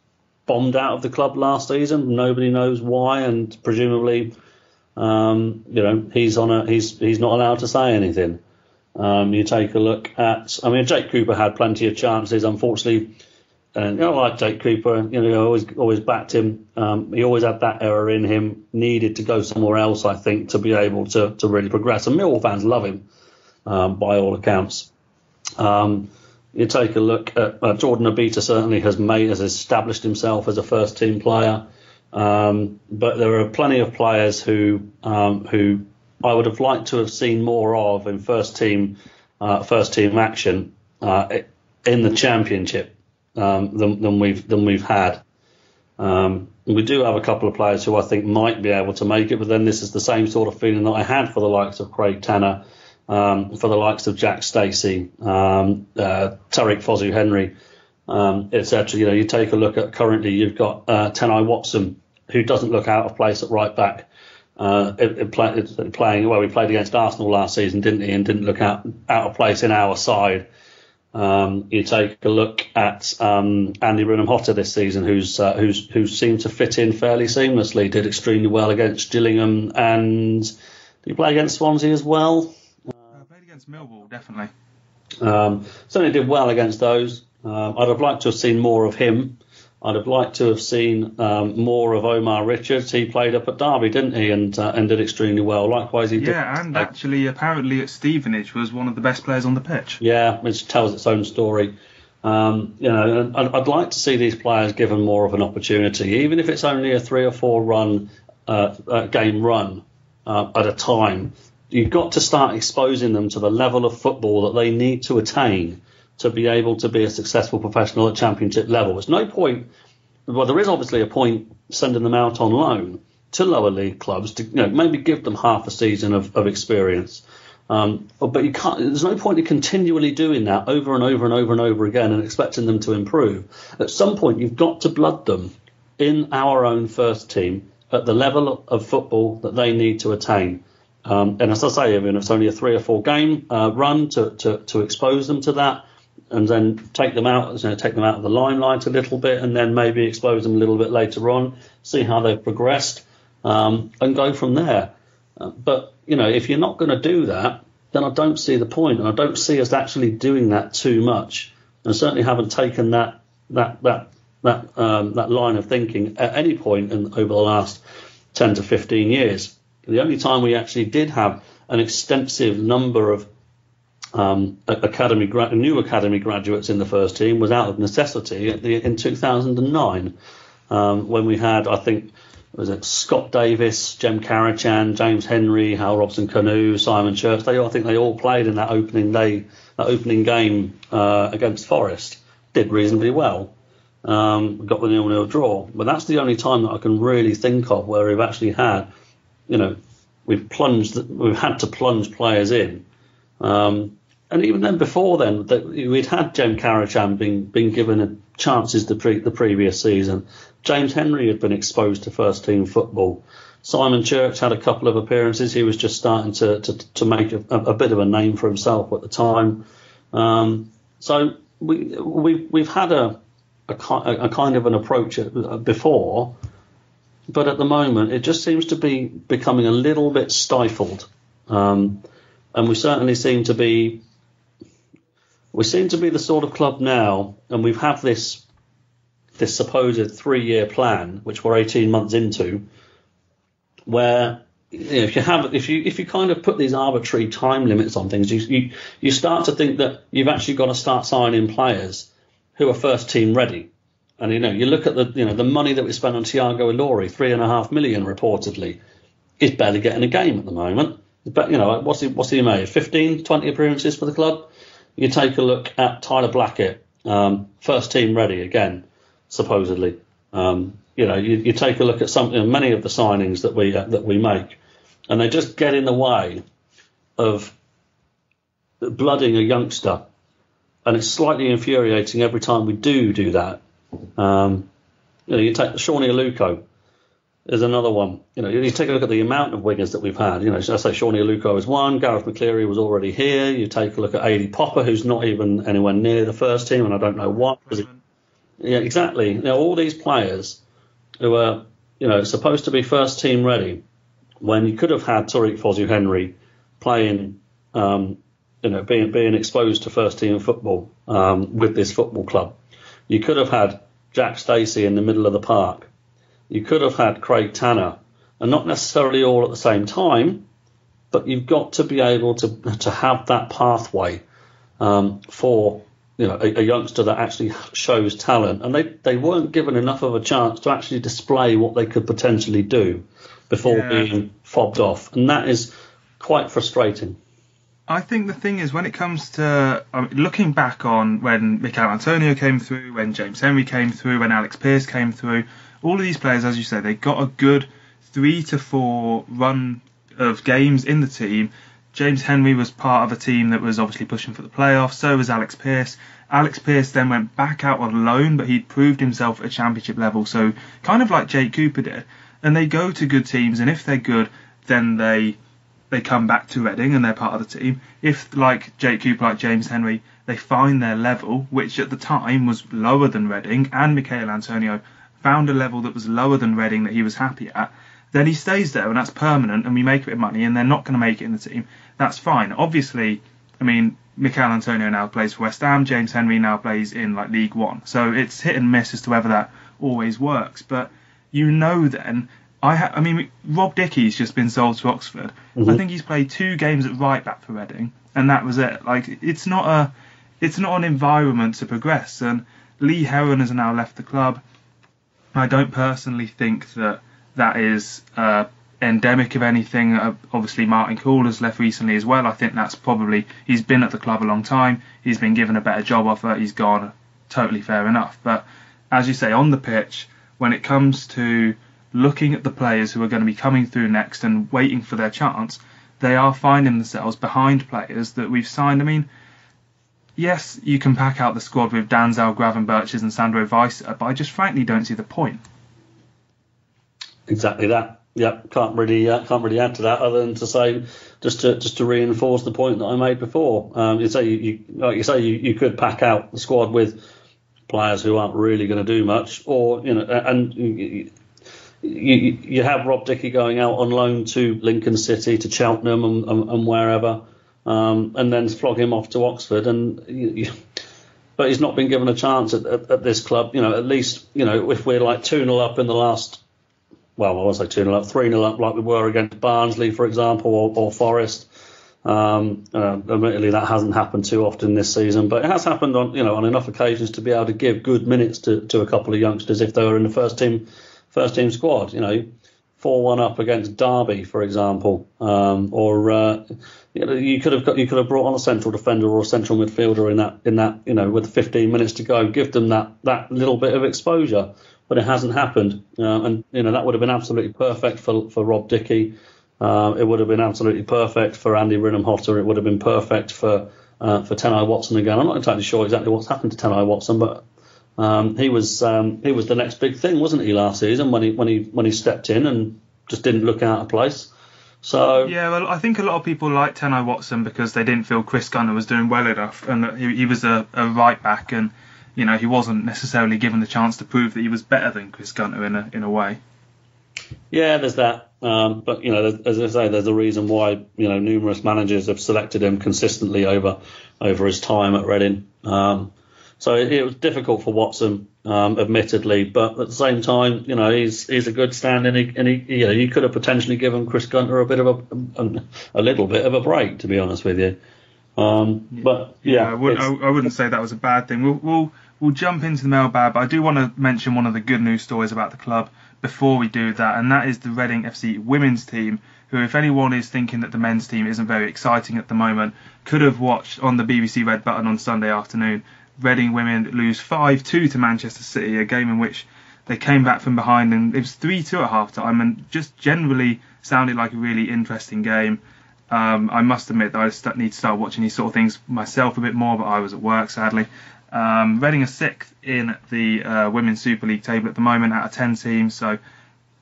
bombed out of the club last season. Nobody knows why, and presumably, he's not allowed to say anything. You take a look at, Jake Cooper had plenty of chances, unfortunately. And I like Jake Cooper. I always backed him. He always had that error in him. Needed to go somewhere else, I think, to be able to really progress. And Millwall fans love him, by all accounts. You take a look at Jordan Obita. Certainly has established himself as a first team player. But there are plenty of players who I would have liked to have seen more of in first team action in the Championship. Than we've had. We do have a couple of players who I think might be able to make it, but then this is the same sort of feeling that I had for the likes of Craig Tanner, for the likes of Jack Stacey, Tariq Fosu-Henry, etc. You take a look at currently you've got Tenai Watson, who doesn't look out of place at right back. We played against Arsenal last season, didn't he? And didn't look out of place in our side. You take a look at Andy Runham-Hotter this season, who seemed to fit in fairly seamlessly. Did extremely well against Gillingham, and did he play against Swansea as well? Played against Millwall, definitely. Certainly did well against those. I'd have liked to have seen more of him. I'd have liked to have seen more of Omar Richards. He played up at Derby, didn't he, and did extremely well. Likewise, he did. Yeah, and actually, apparently at Stevenage was one of the best players on the pitch. Yeah, which tells its own story. And I'd like to see these players given more of an opportunity, even if it's only a 3 or 4 game run at a time. You've got to start exposing them to the level of football that they need to attain to be able to be a successful professional at Championship level. There's no point. Well, there is obviously a point sending them out on loan to lower league clubs to maybe give them half a season of experience. But you can't. There's no point in continually doing that over and over and over and over again and expecting them to improve. At some point, you've got to blood them in our own first team at the level of football that they need to attain. And as I say, if it's only a 3 or 4 game run to expose them to that. And then take them out of the limelight a little bit, and then maybe expose them a little bit later on, see how they've progressed, and go from there. But if you're not going to do that, then I don't see the point, and I don't see us actually doing that too much. And certainly haven't taken that line of thinking at any point over the last 10 to 15 years. The only time we actually did have an extensive number of new academy graduates in the first team was out of necessity in 2009, when we had, I think, Scott Davis, Jem Carachan, James Henry, Hal Robson-Kanu, Simon Church. I think they all played in that opening game against Forest. Did reasonably well. Got the 0-0 draw, but that's the only time that I can really think of where we've actually had, we've had to plunge players in. And even then, before then, we'd had Jem Carachan being given chances the previous season. James Henry had been exposed to first team football. Simon Church had a couple of appearances. He was just starting to make a bit of a name for himself at the time. So we've had a kind of an approach before, but at the moment it just seems to be becoming a little bit stifled. And we certainly seem to be the sort of club now, and we've had this supposed 3-year plan, which we're 18 months into, where if you kind of put these arbitrary time limits on things, you start to think that you've actually got to start signing players who are first team ready. And you look at the money that we spent on Thiago Ilori, $3.5 million reportedly, is barely getting a game at the moment. But what's he made? 15, 20 appearances for the club. You take a look at Tyler Blackett, first team ready again, supposedly. You take a look at many of the signings that we make, and they just get in the way of blooding a youngster, and it's slightly infuriating every time we do that. You take Shawnee Aluko. is another one. You know, you take a look at the amount of wingers that we've had. You know, I say Shawnee Aluko is one. Gareth McCleary was already here. You take a look at Ailey Popper, who's not even anywhere near the first team, and I don't know what. Yeah, exactly. You know, all these players who are, you know, supposed to be first team ready, when you could have had Tariq Fosu-Henry playing, you know, being exposed to first team football with this football club. You could have had Jack Stacey in the middle of the park. You could have had Craig Tanner, and not necessarily all at the same time, but you've got to be able to have that pathway for, you know, a youngster that actually shows talent. And they weren't given enough of a chance to actually display what they could potentially do before being fobbed off. And that is quite frustrating. I think the thing is, when it comes to looking back on when Mikael Antonio came through, when James Henry came through, when Alex Pearce came through, all of these players, as you say, they got a good 3 to 4 run of games in the team. James Henry was part of a team that was obviously pushing for the playoffs. So was Alex Pearce. Alex Pearce then went back out on loan, but he'd proved himself at championship level. So kind of like Jake Cooper did. And they go to good teams, and if they're good, then they come back to Reading and they're part of the team. If, like Jake Cooper, like James Henry, they find their level, which at the time was lower than Reading, and Mikael Antonio found a level that was lower than Reading that he was happy at, then he stays there, and that's permanent, and we make a bit of money, and they're not going to make it in the team. That's fine. Obviously, I mean, Mikael Antonio now plays for West Ham, James Henry now plays in like League One, so it's hit and miss as to whether that always works. But you know, then I mean, Rob Dickey's just been sold to Oxford. Mm-hmm. I think he's played 2 games at right back for Reading, and that was it. Like, it's not an environment to progress. And Lee Heron has now left the club. I don't personally think that is endemic of anything. Obviously, Martin Cool has left recently as well. I think that's probably, he's been at the club a long time. He's been given a better job offer. He's gone. Totally fair enough. But as you say, on the pitch, when it comes to looking at the players who are going to be coming through next and waiting for their chance, they are finding themselves behind players that we've signed. I mean, yes, you can pack out the squad with Danzel, Gravenberches and Sandro Weiss, but I just frankly don't see the point. Exactly that. Yeah, can't really add to that other than to say just to reinforce the point that I made before. You could pack out the squad with players who aren't really going to do much, or you know, and you have Rob Dickey going out on loan to Lincoln City, to Cheltenham and wherever, and then flog him off to Oxford. But he's not been given a chance at this club. You know, at least, you know, if we're like 2-0 up in the last, well, I won't say 2-0 up, 3-0 up like we were against Barnsley, for example, or Forest. Admittedly, that hasn't happened too often this season, but it has happened on enough occasions to be able to give good minutes to a couple of youngsters if they were in the first team squad. You know, 4-1 up against Derby, for example, or you could have brought on a central defender or a central midfielder in that you know, with 15 minutes to go, give them that little bit of exposure. But it hasn't happened, and you know, that would have been absolutely perfect for Rob Dickey. It would have been absolutely perfect for Andy Rinham-Hotter. It would have been perfect for Tenai Watson again. I'm not entirely sure exactly what's happened to Tenai Watson, but he was the next big thing, wasn't he, last season when he stepped in and just didn't look out of place. So yeah, well, I think a lot of people liked Tenai Watson because they didn't feel Chris Gunner was doing well enough, and that he was a right back, and you know, he wasn't necessarily given the chance to prove that he was better than Chris Gunner in a way. Yeah, there's that. But you know, as I say, there's a reason why, you know, numerous managers have selected him consistently over his time at Reading. So it was difficult for Watson, admittedly, but at the same time, you know, he's a good stand, and you could have potentially given Chris Gunter a bit of a little bit of a break, to be honest with you. But yeah, I wouldn't say that was a bad thing. We'll jump into the mailbag, but I do want to mention one of the good news stories about the club before we do that, and that is the Reading FC women's team, who, if anyone is thinking that the men's team isn't very exciting at the moment, could have watched on the BBC Red Button on Sunday afternoon Reading women lose 5-2 to Manchester City, a game in which they came back from behind, and it was 3-2 at half-time, and just generally sounded like a really interesting game. I must admit that I need to start watching these sort of things myself a bit more, but I was at work, sadly. Reading are 6th in the Women's Super League table at the moment out of 10 teams, so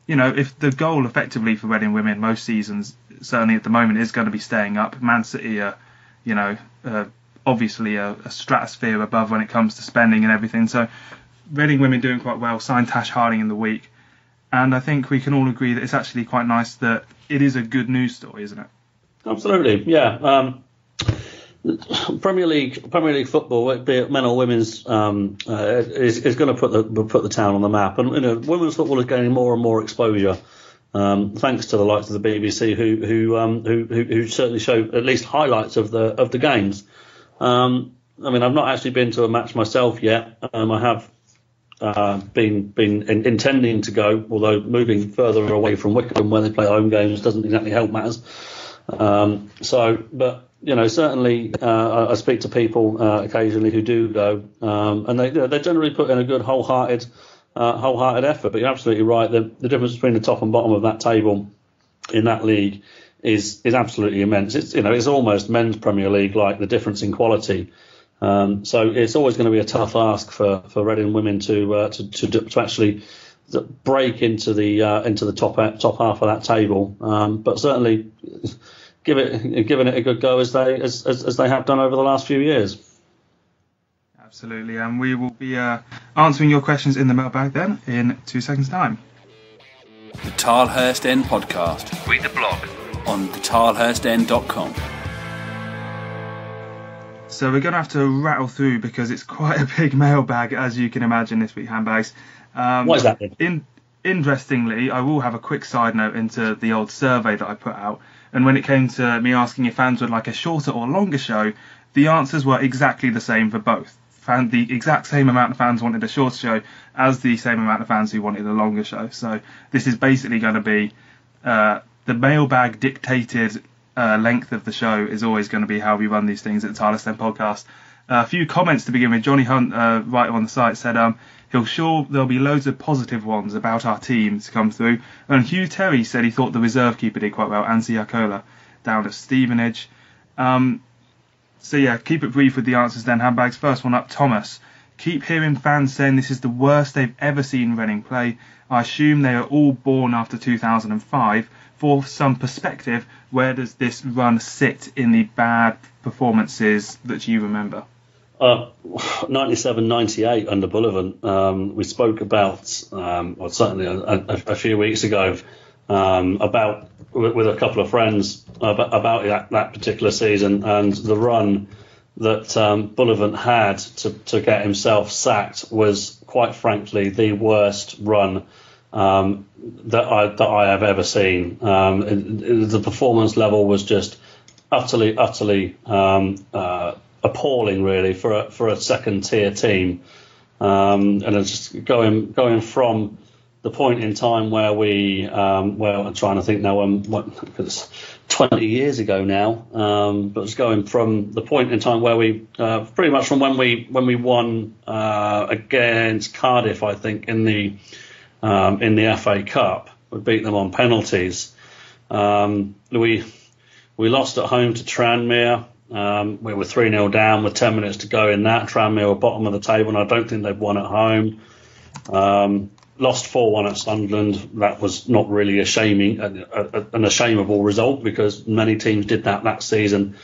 if the goal effectively for Reading women most seasons, certainly at the moment, is going to be staying up, Man City are, obviously a stratosphere above when it comes to spending and everything. So Reading women doing quite well, signed Tash Harding in the week. And I think we can all agree that it's actually quite nice that it is a good news story, isn't it? Absolutely, yeah. Premier League football, be it men or women's, is going to put the town on the map. And women's football is gaining more and more exposure, thanks to the likes of the BBC, who certainly show at least highlights of the games. I've not actually been to a match myself yet. I have been intending to go, although moving further away from Wickham where they play home games doesn't exactly help matters. Certainly I speak to people occasionally who do go, and they generally put in a good wholehearted effort. But you're absolutely right. The difference between the top and bottom of that table in that league is absolutely immense. It's almost men's Premier League like, the difference in quality. So it's always going to be a tough ask for Reading women to actually break into the top half of that table. But certainly giving it a good go as they have done over the last few years. Absolutely, and we will be answering your questions in the mailbag then in 2 seconds' time. The Tilehurst End Podcast. Read the blog on thetilehurstend.com. So we're going to have to rattle through because it's quite a big mailbag, as you can imagine, this week, Handbags. What is that? Interestingly, I will have a quick side note into the old survey that I put out. And when it came to me asking if fans would like a shorter or longer show, the answers were exactly the same for both. The exact same amount of fans wanted a shorter show as the same amount of fans who wanted a longer show. So this is basically going to be the mailbag dictated length of the show is always going to be how we run these things at the Tilehurst End Podcast. A few comments to begin with. Johnny Hunt, right on the site, said he'll sure there'll be loads of positive ones about our team to come through. And Hugh Terry said he thought the reserve keeper did quite well, Ansi Akola, down at Stevenage. So yeah, keep it brief with the answers then, Handbags. First one up, Thomas. Keep hearing fans saying this is the worst they've ever seen Reading play. I assume they are all born after 2005. For some perspective, where does this run sit in the bad performances that you remember? 97-98 under Bullivant. We spoke about, certainly a few weeks ago, about with a couple of friends about that particular season and the run that Bullivant had to get himself sacked was, quite frankly, the worst run that I have ever seen. The performance level was just utterly appalling, really, for a second tier team. And it's just going from the point in time where I'm trying to think now, it's 20 years ago now, but it's going from the point in time where we pretty much from when we won against Cardiff, I think, in the FA Cup. We beat them on penalties. We lost at home to Tranmere. We were 3-0 down with 10 minutes to go in that. Tranmere were bottom of the table, and I don't think they've won at home. Lost 4-1 at Sunderland. That was not really an ashameable result because many teams did that season.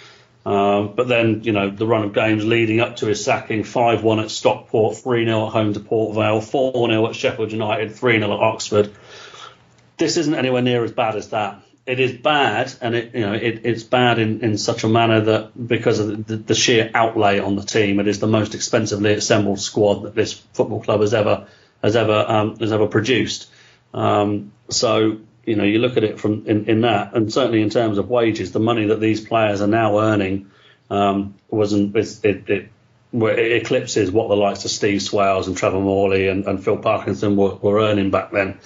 But then, the run of games leading up to his sacking, 5-1 at Stockport, 3-0 at home to Port Vale, 4-0 at Sheffield United, 3-0 at Oxford. This isn't anywhere near as bad as that. It is bad, and it's bad in such a manner that because of the sheer outlay on the team, it is the most expensively assembled squad that this football club has ever produced. So you look at it from in that, and certainly in terms of wages, the money that these players are now earning it eclipses what the likes of Steve Swales and Trevor Morley and Phil Parkinson were earning back then.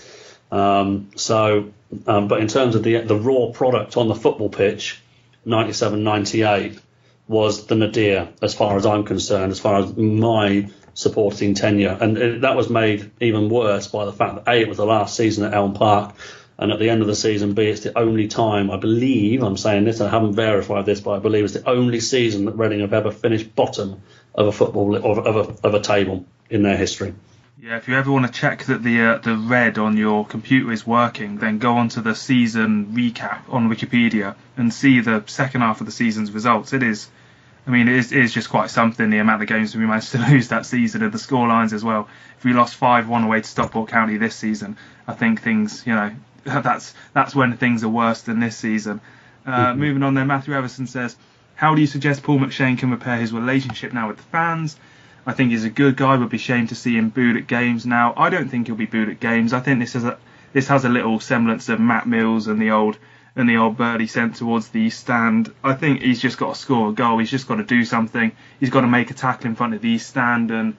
But in terms of the raw product on the football pitch, 97-98 was the nadir, as far as I'm concerned, as far as my supporting tenure. And that was made even worse by the fact that A, it was the last season at Elm Park, and at the end of the season, B, it's the only time, I believe, I'm saying this, I haven't verified this, but I believe it's the only season that Reading have ever finished bottom of a football of a table in their history. Yeah, if you ever want to check that the red on your computer is working, then go onto the season recap on Wikipedia and see the second half of the season's results. It is just quite something, the amount of games we managed to lose that season and the score lines as well. If we lost 5-1 away to Stockport County this season, I think things, that's when things are worse than this season. Moving on then, Matthew Everson says, how do you suggest Paul McShane can repair his relationship now with the fans? I think he's a good guy. Would be ashamed to see him booed at games now. I don't think he'll be booed at games. I think this has a little semblance of Matt Mills and the old birdie sent towards the east stand. I think he's just got to score a goal. He's just got to do something. He's got to make a tackle in front of the east stand and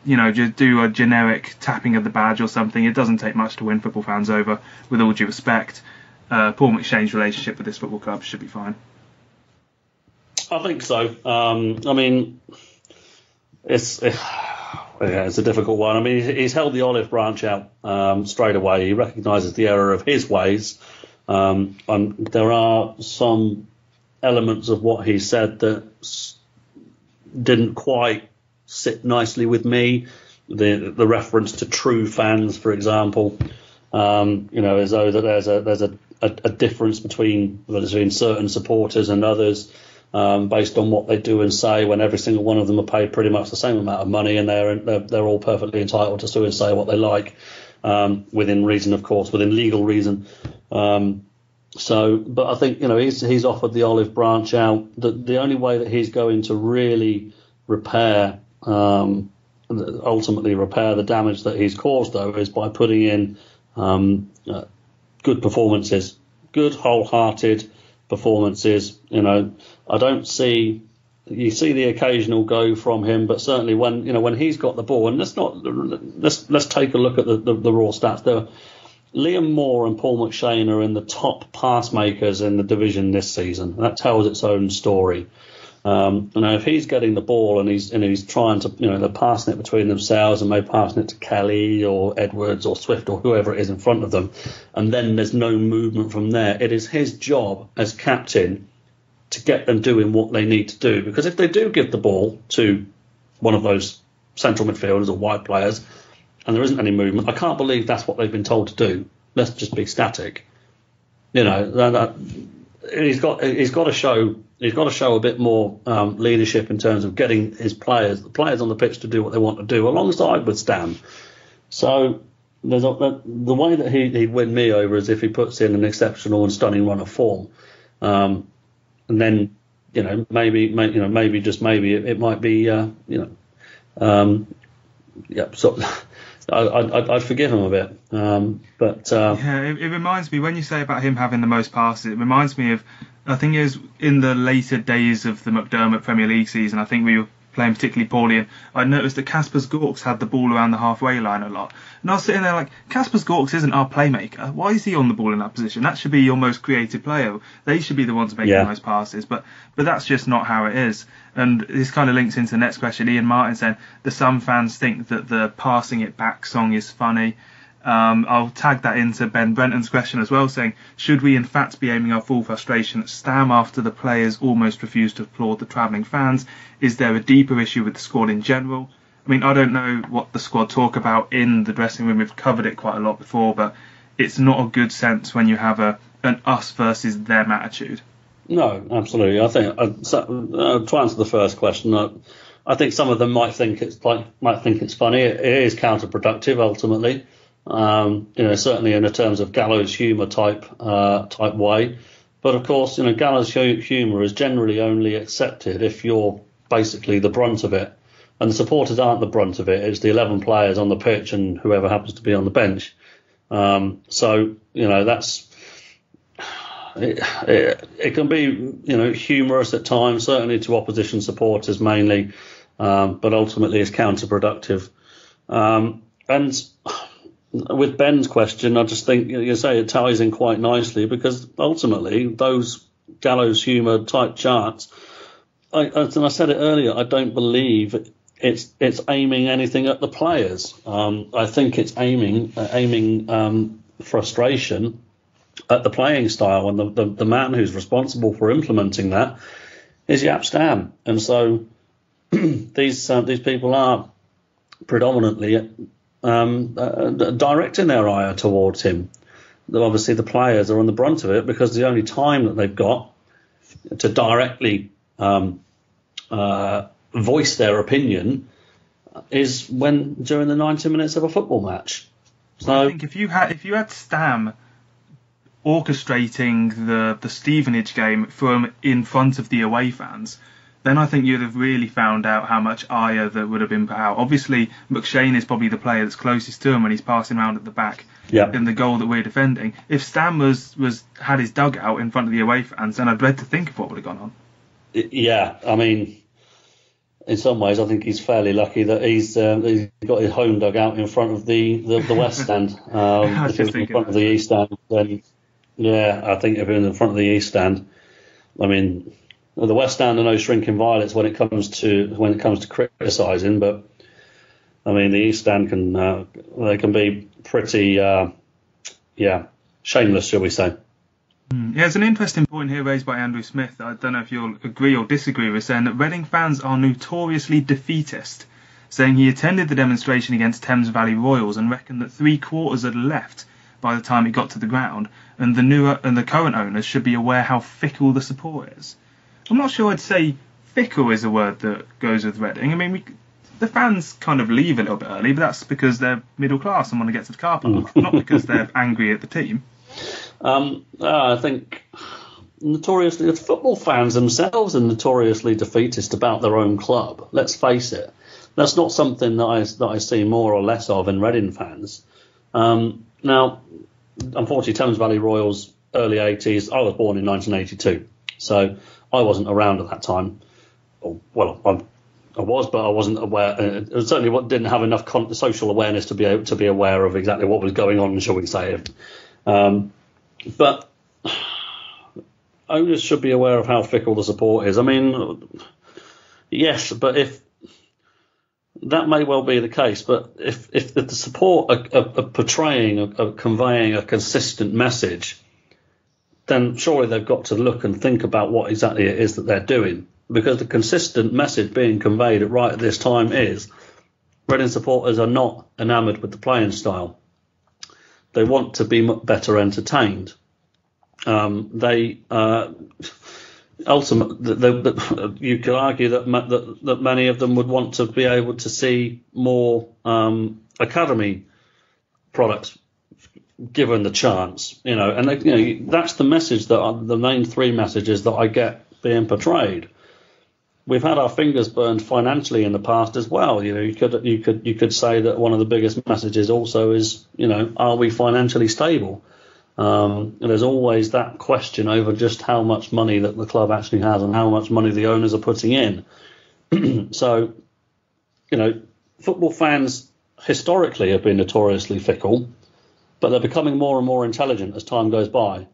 just do a generic tapping of the badge or something. It doesn't take much to win football fans over, with all due respect. Paul McShane's relationship with this football club should be fine. I think so. It's a difficult one. I mean, he's held the olive branch out straight away. He recognises the error of his ways. And there are some elements of what he said that didn't quite sit nicely with me. The reference to true fans, for example, as though that there's a difference between certain supporters and others. Based on what they do and say, when every single one of them are paid pretty much the same amount of money, and they're all perfectly entitled to do and say what they like, within reason, of course, within legal reason. But I think he's offered the olive branch out. The only way that he's going to really ultimately repair the damage that he's caused, though, is by putting in good performances, good wholehearted performances. I don't see. You see the occasional go from him, but certainly when he's got the ball, and let's take a look at the raw stats. There, Liam Moore and Paul McShane are in the top pass makers in the division this season. That tells its own story. If he's getting the ball and he's trying to, they're passing it between themselves and maybe passing it to Kelly or Edwards or Swift or whoever it is in front of them, and then there's no movement from there. It is his job as captain to get them doing what they need to do, because if they do give the ball to one of those central midfielders or wide players and there isn't any movement, I can't believe that's what they've been told to do. Let's just be static. He's got to show a bit more leadership in terms of getting the players on the pitch to do what they want to do, alongside with Stan. So the way that he'd win me over is if he puts in an exceptional and stunning run of form, and then maybe it might be I'd forgive him a bit. It reminds me, when you say about him having the most passes, it reminds me of, I think it was in the later days of the McDermott Premier League season. I think we were playing particularly poorly, and I noticed that Kaspers Gorks had the ball around the halfway line a lot. And I was sitting there like, Kaspers Gorks isn't our playmaker. Why is he on the ball in that position? That should be your most creative player. They should be the ones making the most passes. But that's just not how it is. And this kind of links into the next question. Ian Martin saying that some fans think that the passing it back song is funny. I'll tag that into Ben Brenton's question as well, saying, should we in fact be aiming our full frustration at Stam after the players almost refused to applaud the travelling fans? Is there a deeper issue with the squad in general? I mean, I don't know what the squad talk about in the dressing room. We've covered it quite a lot before, but it's not a good sense when you have an us versus them attitude. No, absolutely. I think to answer the first question, I think some of them might think it's funny. It is counterproductive ultimately. Certainly in terms of Gallows Humor type way. But of course, Gallows Humor is generally only accepted if you're basically the brunt of it. And the supporters aren't the brunt of it. It's the 11 players on the pitch and whoever happens to be on the bench. That's it can be, humorous at times, certainly to opposition supporters mainly, but ultimately it's counterproductive. And with Ben's question, I just think you say it ties in quite nicely, because ultimately those Gallows Humor type charts, and I said it earlier, I don't believe it's aiming anything at the players. I think it's aiming frustration at the playing style, and the man who's responsible for implementing that is Jaap Stam. And so these people are predominantly directing their ire towards him. Obviously, the players are on the brunt of it because the only time that they've got to directly voice their opinion is during the 90 minutes of a football match. So I think if you had Stam orchestrating the Stevenage game from in front of the away fans, then I think you'd have really found out how much ire that would have been put out. Obviously, McShane is probably the player that's closest to him when he's passing around at the back in the goal that we're defending. If Stam had his dugout in front of the away fans, then I dread to think of what would have gone on. Yeah, I mean, in some ways, I think he's fairly lucky that he's got his home dugout in front of the West Stand. If it was in front of the East Stand, then yeah, I think if it was in front of the East Stand, I mean, the West Stand are no shrinking violets when it comes to criticising, but I mean the East Stand can be pretty shameless, shall we say? Yeah, it's an interesting point here raised by Andrew Smith. I don't know if you'll agree or disagree with saying that Reading fans are notoriously defeatist, saying he attended the demonstration against Thames Valley Royals and reckoned that 3/4 had left by the time it got to the ground, and the current owners should be aware how fickle the support is. I'm not sure I'd say fickle is a word that goes with Reading. I mean, the fans kind of leave a little bit early, but that's because they're middle class and want to get to the car park, not because they're angry at the team. I think notoriously, the football fans themselves are notoriously defeatist about their own club. Let's face it. That's not something that I see more or less of in Reading fans. Now, unfortunately, Thames Valley Royals, early 80s, I was born in 1982, so I wasn't around at that time. Well, I was, but I wasn't aware. Certainly didn't have enough social awareness to be able to be aware of exactly what was going on, shall we say. But owners should be aware of how fickle the support is. I mean, yes, but if that may well be the case, but if the support are portraying, are conveying a consistent message, then surely they've got to look and think about what exactly it is that they're doing. Because the consistent message being conveyed right at this time is Reading supporters are not enamoured with the playing style. They want to be better entertained. Ultimately, you could argue that many of them would want to be able to see more academy products given the chance, and that's the message the main three messages that I get being portrayed. We've had our fingers burned financially in the past as well. You could say that one of the biggest messages also is, are we financially stable? And there's always that question over just how much money that the club actually has and how much money the owners are putting in. So, football fans historically have been notoriously fickle, but they're becoming more and more intelligent as time goes by.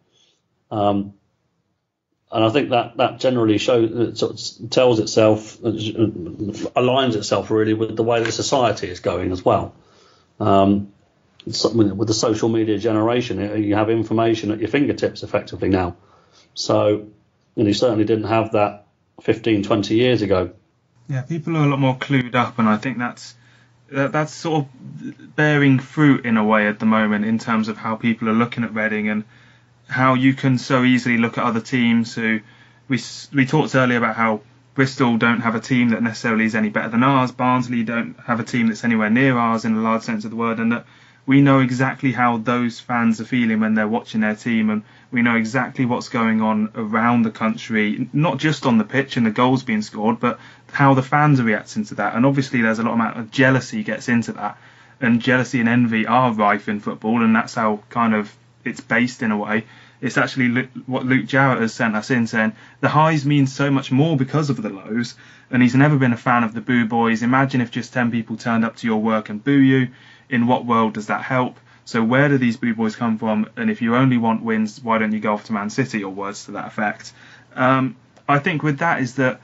And I think that generally tells itself, aligns itself really with the way that society is going as well. With the social media generation, you have information at your fingertips effectively now. So you certainly didn't have that 15, 20 years ago. Yeah, people are a lot more clued up, and I think that's sort of bearing fruit in a way at the moment in terms of how people are looking at Reading and how you can so easily look at other teams who we talked earlier about how Bristol don't have a team that necessarily is any better than ours. Barnsley don't have a team that's anywhere near ours in a large sense of the word, and that we know exactly how those fans are feeling when they're watching their team, and we know exactly what's going on around the country, not just on the pitch and the goals being scored, but how the fans are reacting to that. And obviously there's a lot amount of jealousy gets into that, and jealousy and envy are rife in football, and that's how kind of it's based in a way. It's actually what Luke Jarrett has sent us in, saying the highs mean so much more because of the lows, and he's never been a fan of the boo boys. Imagine if just 10 people turned up to your work and boo you. In what world does that help? So where do these boo boys come from? And if you only want wins, why don't you go off to Man City, or words to that effect? I think with that is that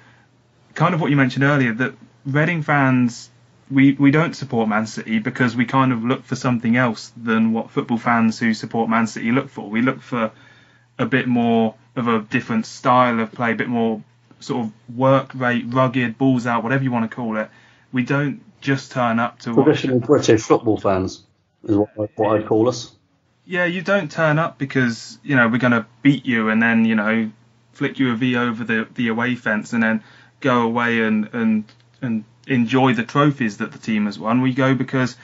kind of what you mentioned earlier, that Reading fans, we don't support Man City because we kind of look for something else than what football fans who support Man City look for. We look for a bit more of a different style of play, a bit more sort of work rate, rugged, balls out, whatever you want to call it. we don't just turn up to traditional British football fans is what I'd call us. Yeah, you don't turn up because, you know, we're going to beat you and then, you know, flick you a V over the away fence and then go away and enjoy the trophies that the team has won. We go because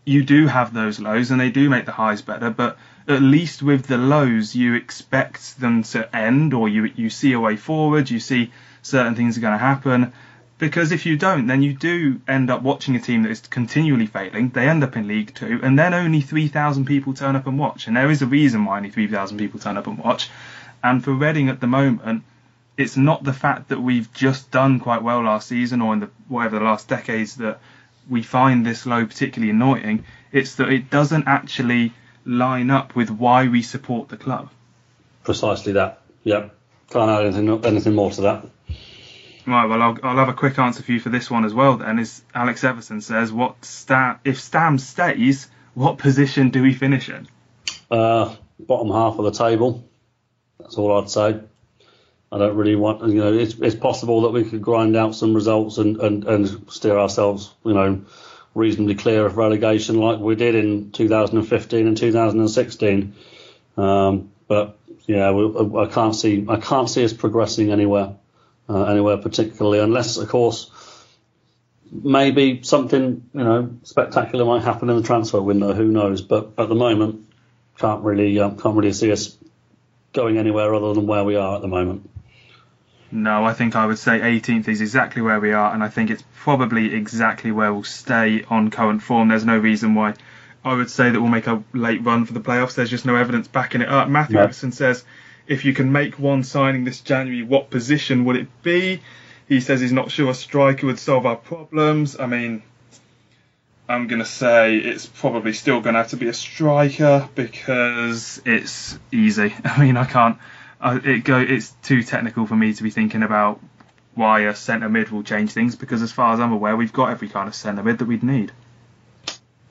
you do have those lows and they do make the highs better, but at least with the lows you expect them to end, or you see a way forward, you see certain things are going to happen. Because if you don't, then you do end up watching a team that is continually failing. They end up in League Two, and then only 3,000 people turn up and watch. And there is a reason why only 3,000 people turn up and watch. And for Reading at the moment, it's not the fact that we've just done quite well last season or in the last decades that we find this low particularly annoying. It's that it doesn't actually line up with why we support the club. Precisely that. Yep. Can't add anything more to that. Right, well, I'll have a quick answer for you for this one as well then. Is Alex Everson says, if Stam stays, what position do we finish in? Bottom half of the table. That's all I'd say. I don't really want, you know, it's possible that we could grind out some results and steer ourselves, you know, reasonably clear of relegation like we did in 2015 and 2016. But yeah, I can't see us progressing anywhere particularly, unless, of course, maybe something, you know, spectacular might happen in the transfer window. Who knows? But at the moment, can't really see us going anywhere other than where we are at the moment. No, I think I would say 18th is exactly where we are, and I think it's probably exactly where we'll stay on current form. There's no reason why I would say that we'll make a late run for the playoffs. There's just no evidence backing it up. Matthew Everson says, if you can make one signing this January, what position would it be? He says he's not sure a striker would solve our problems. I mean, I'm going to say it's probably still going to have to be a striker because it's easy. I mean, I can't. It's too technical for me to be thinking about why a centre mid will change things, because as far as I'm aware, we've got every kind of centre mid that we'd need.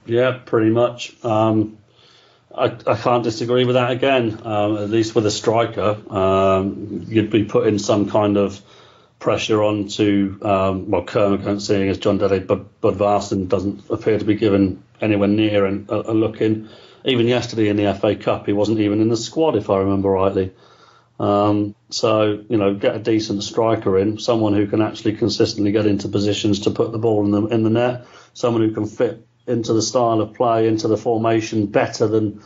Yeah, pretty much. I can't disagree with that again. At least with a striker, you'd be putting some kind of pressure onto Kermit, seeing as John Dede Budvarsson doesn't appear to be given anywhere near a look in. Even yesterday in the FA Cup, he wasn't even in the squad, if I remember rightly. So, you know, get a decent striker in, someone who can actually consistently get into positions to put the ball in the net, someone who can fit into the style of play, into the formation better than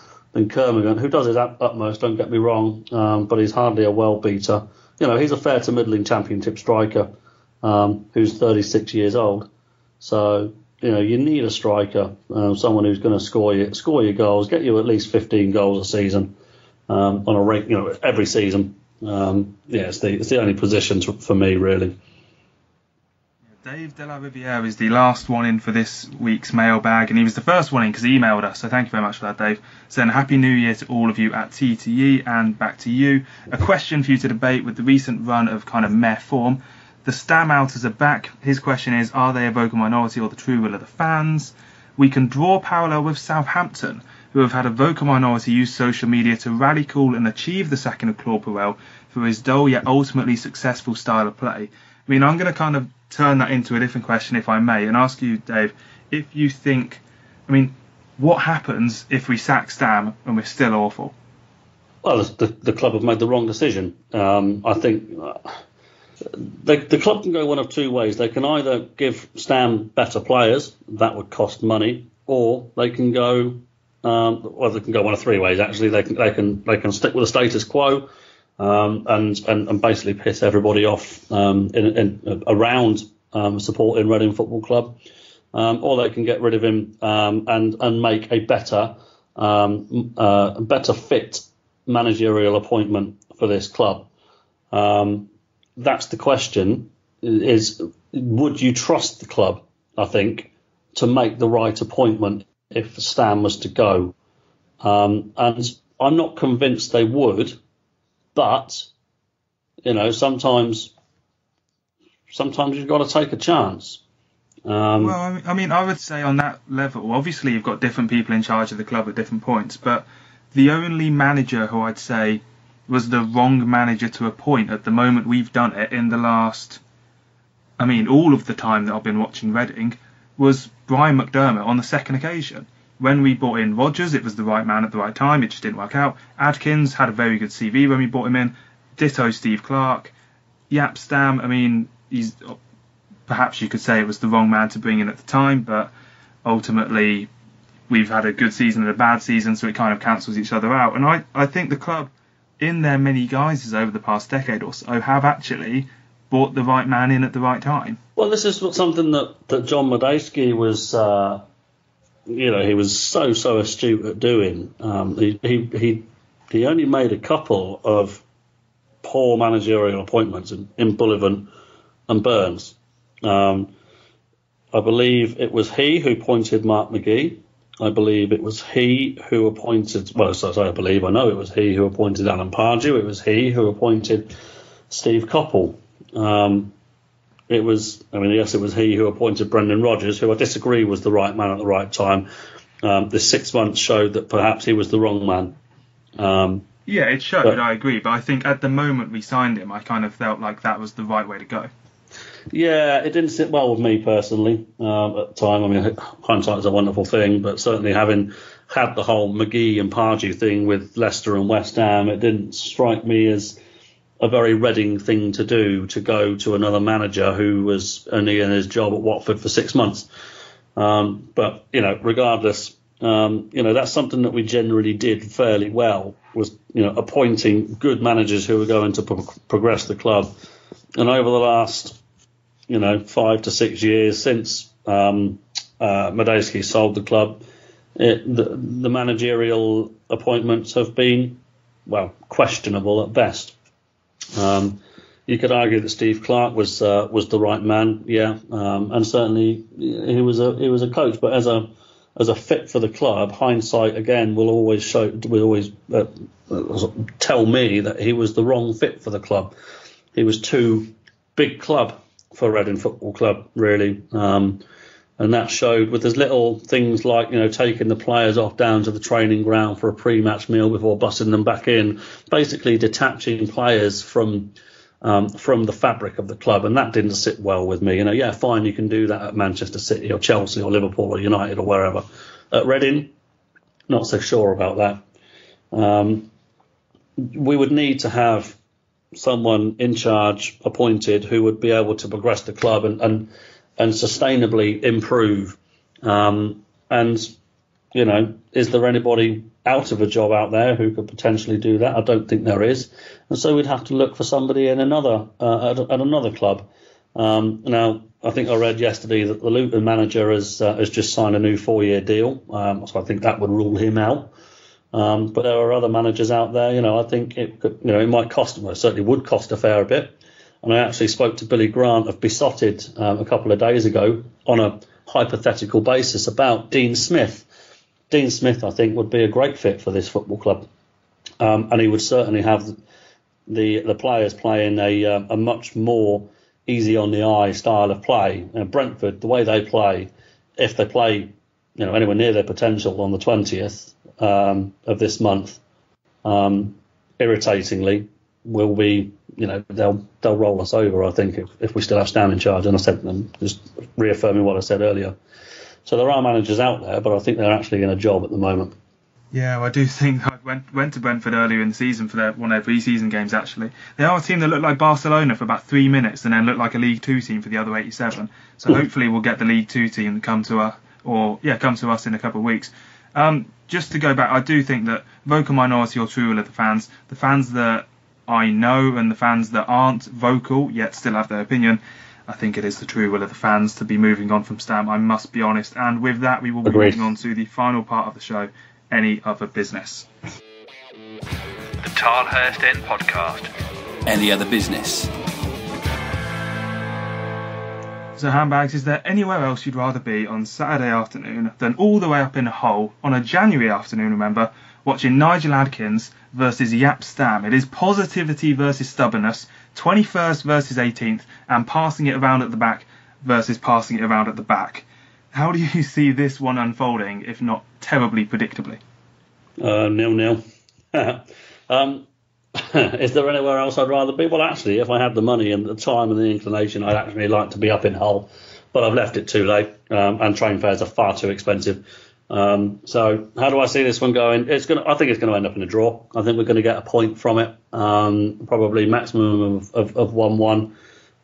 Kermit, who does his utmost, don't get me wrong, but he's hardly a well beater. You know, he's a fair to middling championship striker who's 36 years old. So, you know, you need a striker, someone who's going to score your goals, get you at least 15 goals a season on a rate, you know, every season. It's the only position for me, really. Dave de la Riviere is the last one in for this week's mailbag, and he was the first one in because he emailed us, so thank you very much for that, Dave. Saying Happy New Year to all of you at TTE, and back to you. A question for you to debate with the recent run of kind of meh form. The Stam outers are back. His question is, are they a vocal minority or the true will of the fans? We can draw parallel with Southampton, who have had a vocal minority use social media to rally call and achieve the sacking of Claude Puel for his dull yet ultimately successful style of play. I mean, I'm going to kind of turn that into a different question, if I may, and ask you, Dave, if you think, I mean, what happens if we sack Stam and we're still awful? Well, the club have made the wrong decision. I think the club can go one of two ways. They can either give Stam better players, that would cost money, or they can go, they can go one of three ways. Actually, they can stick with the status quo. And basically piss everybody off around supporting Reading Football Club, or they can get rid of him and make a better fit managerial appointment for this club. That's the question: is would you trust the club? I think to make the right appointment if Stam was to go, and I'm not convinced they would. But, you know, sometimes you've got to take a chance. Well, I mean, I would say on that level, obviously you've got different people in charge of the club at different points, but the only manager who I'd say was the wrong manager to appoint at the moment we've done it in the last I mean, all of the time that I've been watching Reading was Brian McDermott on the second occasion. When we brought in Rodgers, it was the right man at the right time. It just didn't work out. Adkins had a very good CV when we brought him in. Ditto Steve Clarke. Jaap Stam, I mean, perhaps you could say it was the wrong man to bring in at the time, but ultimately we've had a good season and a bad season, so it kind of cancels each other out. And I think the club, in their many guises over the past decade or so, have actually brought the right man in at the right time. Well, this is something that John Medeski was, he was so astute at doing. He only made a couple of poor managerial appointments in Bullivant and Burns. I believe it was he who appointed Mark McGee. I believe it was he who appointed, I know it was he who appointed Alan Pardew. It was he who appointed Steve Coppell. It was he who appointed Brendan Rodgers, who I disagree was the right man at the right time. The 6 months showed that perhaps he was the wrong man. Yeah, it showed, I agree. But I think at the moment we signed him, I kind of felt like that was the right way to go. Yeah, it didn't sit well with me personally at the time. I mean, hindsight is a wonderful thing, but certainly having had the whole McGee and Pardew thing with Leicester and West Ham, it didn't strike me as a very Reading thing to do, to go to another manager who was only in his job at Watford for 6 months. But, regardless, that's something that we generally did fairly well, was, appointing good managers who were going to progress the club. And over the last 5 to 6 years since Medeski sold the club, the managerial appointments have been, questionable at best. You could argue that Steve Clarke was the right man, and certainly he was a coach. But as a fit for the club, hindsight again will always tell me that he was the wrong fit for the club. He was too big club for Reading Football Club, really. And that showed with his little things like, taking the players off down to the training ground for a pre-match meal before bussing them back in, basically detaching players from the fabric of the club. And that didn't sit well with me. Fine, you can do that at Manchester City or Chelsea or Liverpool or United or wherever. At Reading, not so sure about that. We would need to have someone in charge appointed who would be able to progress the club and sustainably improve. Is there anybody out of a job out there who could potentially do that? I don't think there is. And so we'd have to look for somebody in another at another club. Now, I think I read yesterday that the Luton manager has just signed a new 4-year deal. So I think that would rule him out. But there are other managers out there. I think it could, it might cost them. It certainly would cost a fair bit. And I actually spoke to Billy Grant of Besotted a couple of days ago on a hypothetical basis about Dean Smith. Dean Smith, I think, would be a great fit for this football club. And he would certainly have the players playing a much more easy on the eye style of play. Brentford, the way they play, if they play anywhere near their potential on the 20th of this month, irritatingly, will be, they'll roll us over, I think, if we still have Stan in charge. And I said to them, just reaffirming what I said earlier. So there are managers out there, but I think they're actually in a job at the moment. Yeah, well, I do think I went to Brentford earlier in the season for one of their pre-season games, actually. They are a team that looked like Barcelona for about 3 minutes and then looked like a League 2 team for the other 87. So hopefully we'll get the League 2 team come to us in a couple of weeks. Just to go back, I do think that vocal minority or true will of the fans that I know and the fans that aren't vocal yet still have their opinion, I think it is the true will of the fans to be moving on from Stam, I must be honest. And with that, we will be moving on to the final part of the show, Any Other Business. The Tilehurst End Podcast. Any other business? So, Handbags, is there anywhere else you'd rather be on Saturday afternoon than all the way up in Hull on a January afternoon, remember, watching Nigel Adkins versus Jaap Stam? It is positivity versus stubbornness, 21st versus 18th, and passing it around at the back versus passing it around at the back. How do you see this one unfolding, if not terribly predictably? 0-0. Is there anywhere else I'd rather be? Well, actually, if I had the money and the time and the inclination, I'd actually like to be up in Hull, but I've left it too late, and train fares are far too expensive. So how do I see this one going? I think it's going to end up in a draw. I think we're going to get a point from it, probably maximum of 1-1,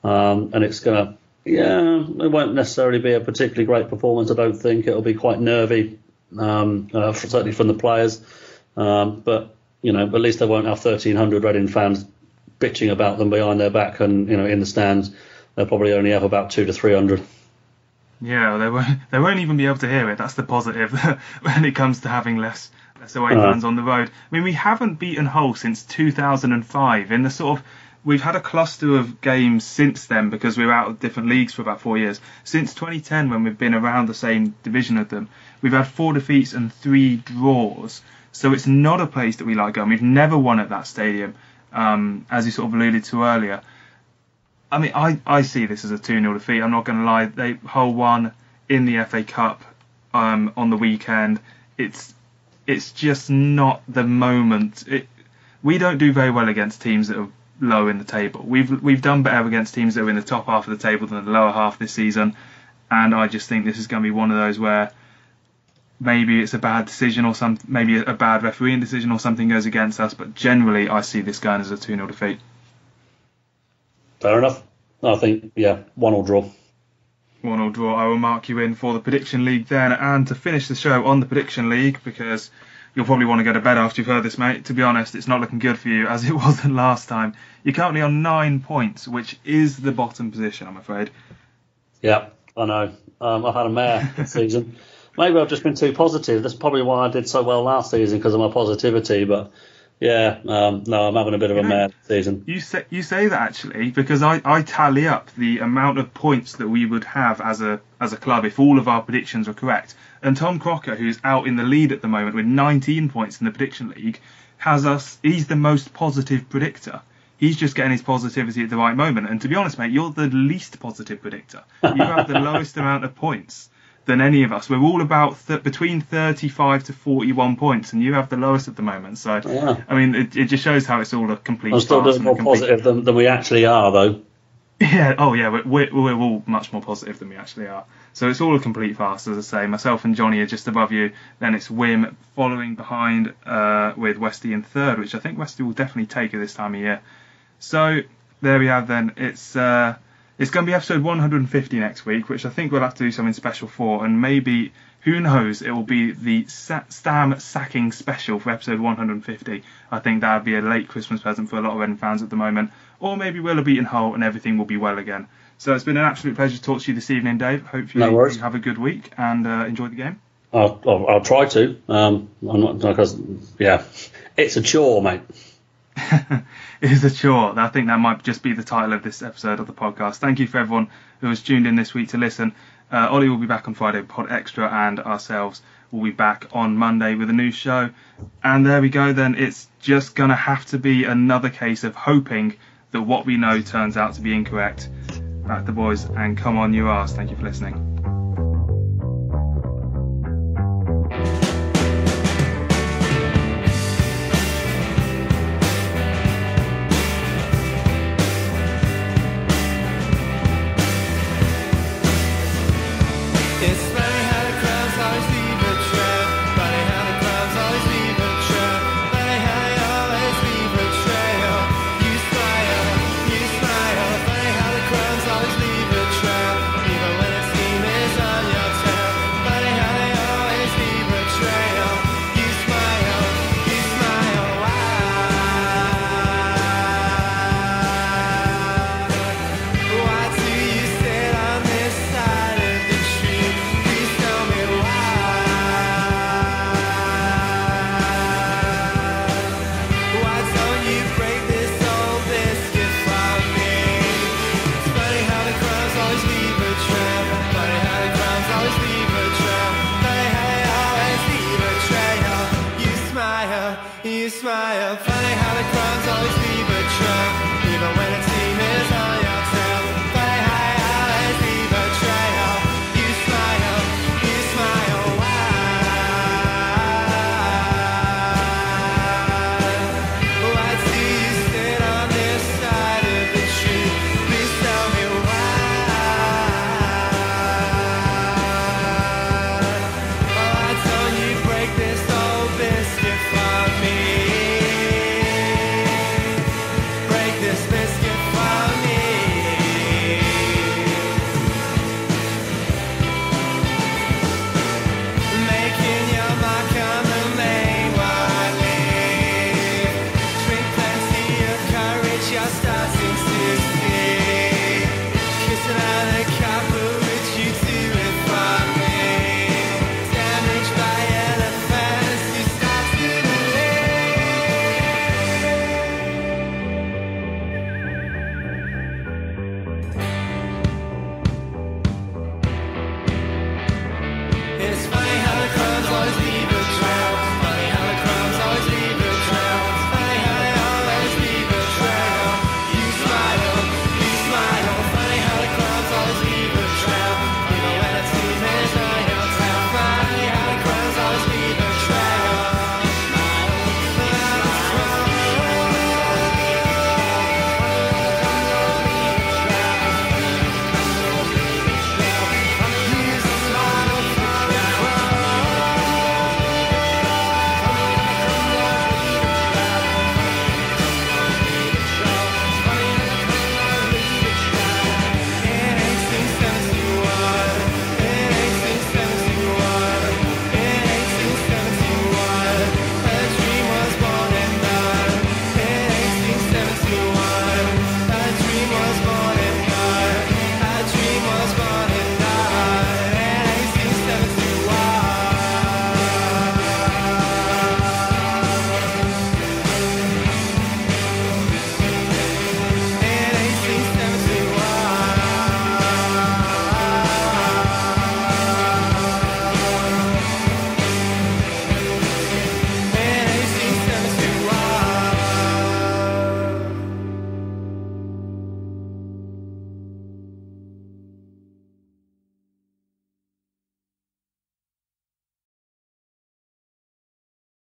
and it's going to, it won't necessarily be a particularly great performance. I don't think it'll be quite nervy, certainly from the players, but at least they won't have 1,300 Reading fans bitching about them behind their back, and in the stands they'll probably only have about 200 to 300. Yeah, they won't even be able to hear it. That's the positive when it comes to having less away fans on the road. I mean, we haven't beaten Hull since 2005. We've had a cluster of games since then because we were out of different leagues for about 4 years. Since 2010, when we've been around the same division of them, we've had 4 defeats and 3 draws. So it's not a place that we like going. We've never won at that stadium, as you sort of alluded to earlier. I mean, I see this as a 2-0 defeat. I'm not going to lie. Hull won in the FA Cup on the weekend. It's just not the moment. We don't do very well against teams that are low in the table. We've done better against teams that are in the top half of the table than the lower half this season. And I just think this is going to be one of those where maybe it's a bad decision or maybe a bad refereeing decision or something goes against us. But generally, I see this going as a 2-0 defeat. Fair enough. I think, 1-1 draw. 1-1 draw. I will mark you in for the Prediction League then. And to finish the show on the Prediction League, because you'll probably want to go to bed after you've heard this, mate. To be honest, it's not looking good for you, as it wasn't last time. You're currently on 9 points, which is the bottom position, I'm afraid. Yeah, I know. I've had a mare this season. Maybe I've just been too positive. That's probably why I did so well last season, because of my positivity, but... no, I'm having a bit of a mad season. You say that actually, because I tally up the amount of points that we would have as a club if all of our predictions were correct. And Tom Crocker, who's out in the lead at the moment with 19 points in the Prediction League, he's the most positive predictor. He's just getting his positivity at the right moment. And to be honest, mate, you're the least positive predictor. You have the lowest amount of points than any of us. We're all about between 35 to 41 points, and you have the lowest at the moment. So, yeah. I mean, it just shows how it's all a complete... I'm still more positive than we actually are, though. Yeah, we're all much more positive than we actually are. So it's all a complete farce, as I say. Myself and Johnny are just above you. Then it's Wim following behind with Westy in third, which I think Westy will definitely take at this time of year. So there we have then. It's going to be episode 150 next week, which I think we'll have to do something special for. And maybe, who knows, it will be the Stam sacking special for episode 150. I think that would be a late Christmas present for a lot of Reading fans at the moment. Or maybe we'll have beaten Hull and everything will be well again. So it's been an absolute pleasure to talk to you this evening, Dave. Hopefully you have a good week and enjoy the game. I'll try to. I'm not, because, it's a chore, mate. It is a chore. I think that might just be the title of this episode of the podcast. Thank you for everyone who has tuned in this week to listen. Ollie will be back on Friday with Pod Extra, and ourselves will be back on Monday with a new show. And there we go then. It's just going to have to be another case of hoping that what we know turns out to be incorrect. Back the boys, and come on you arse. Thank you for listening. Funny how the crimes always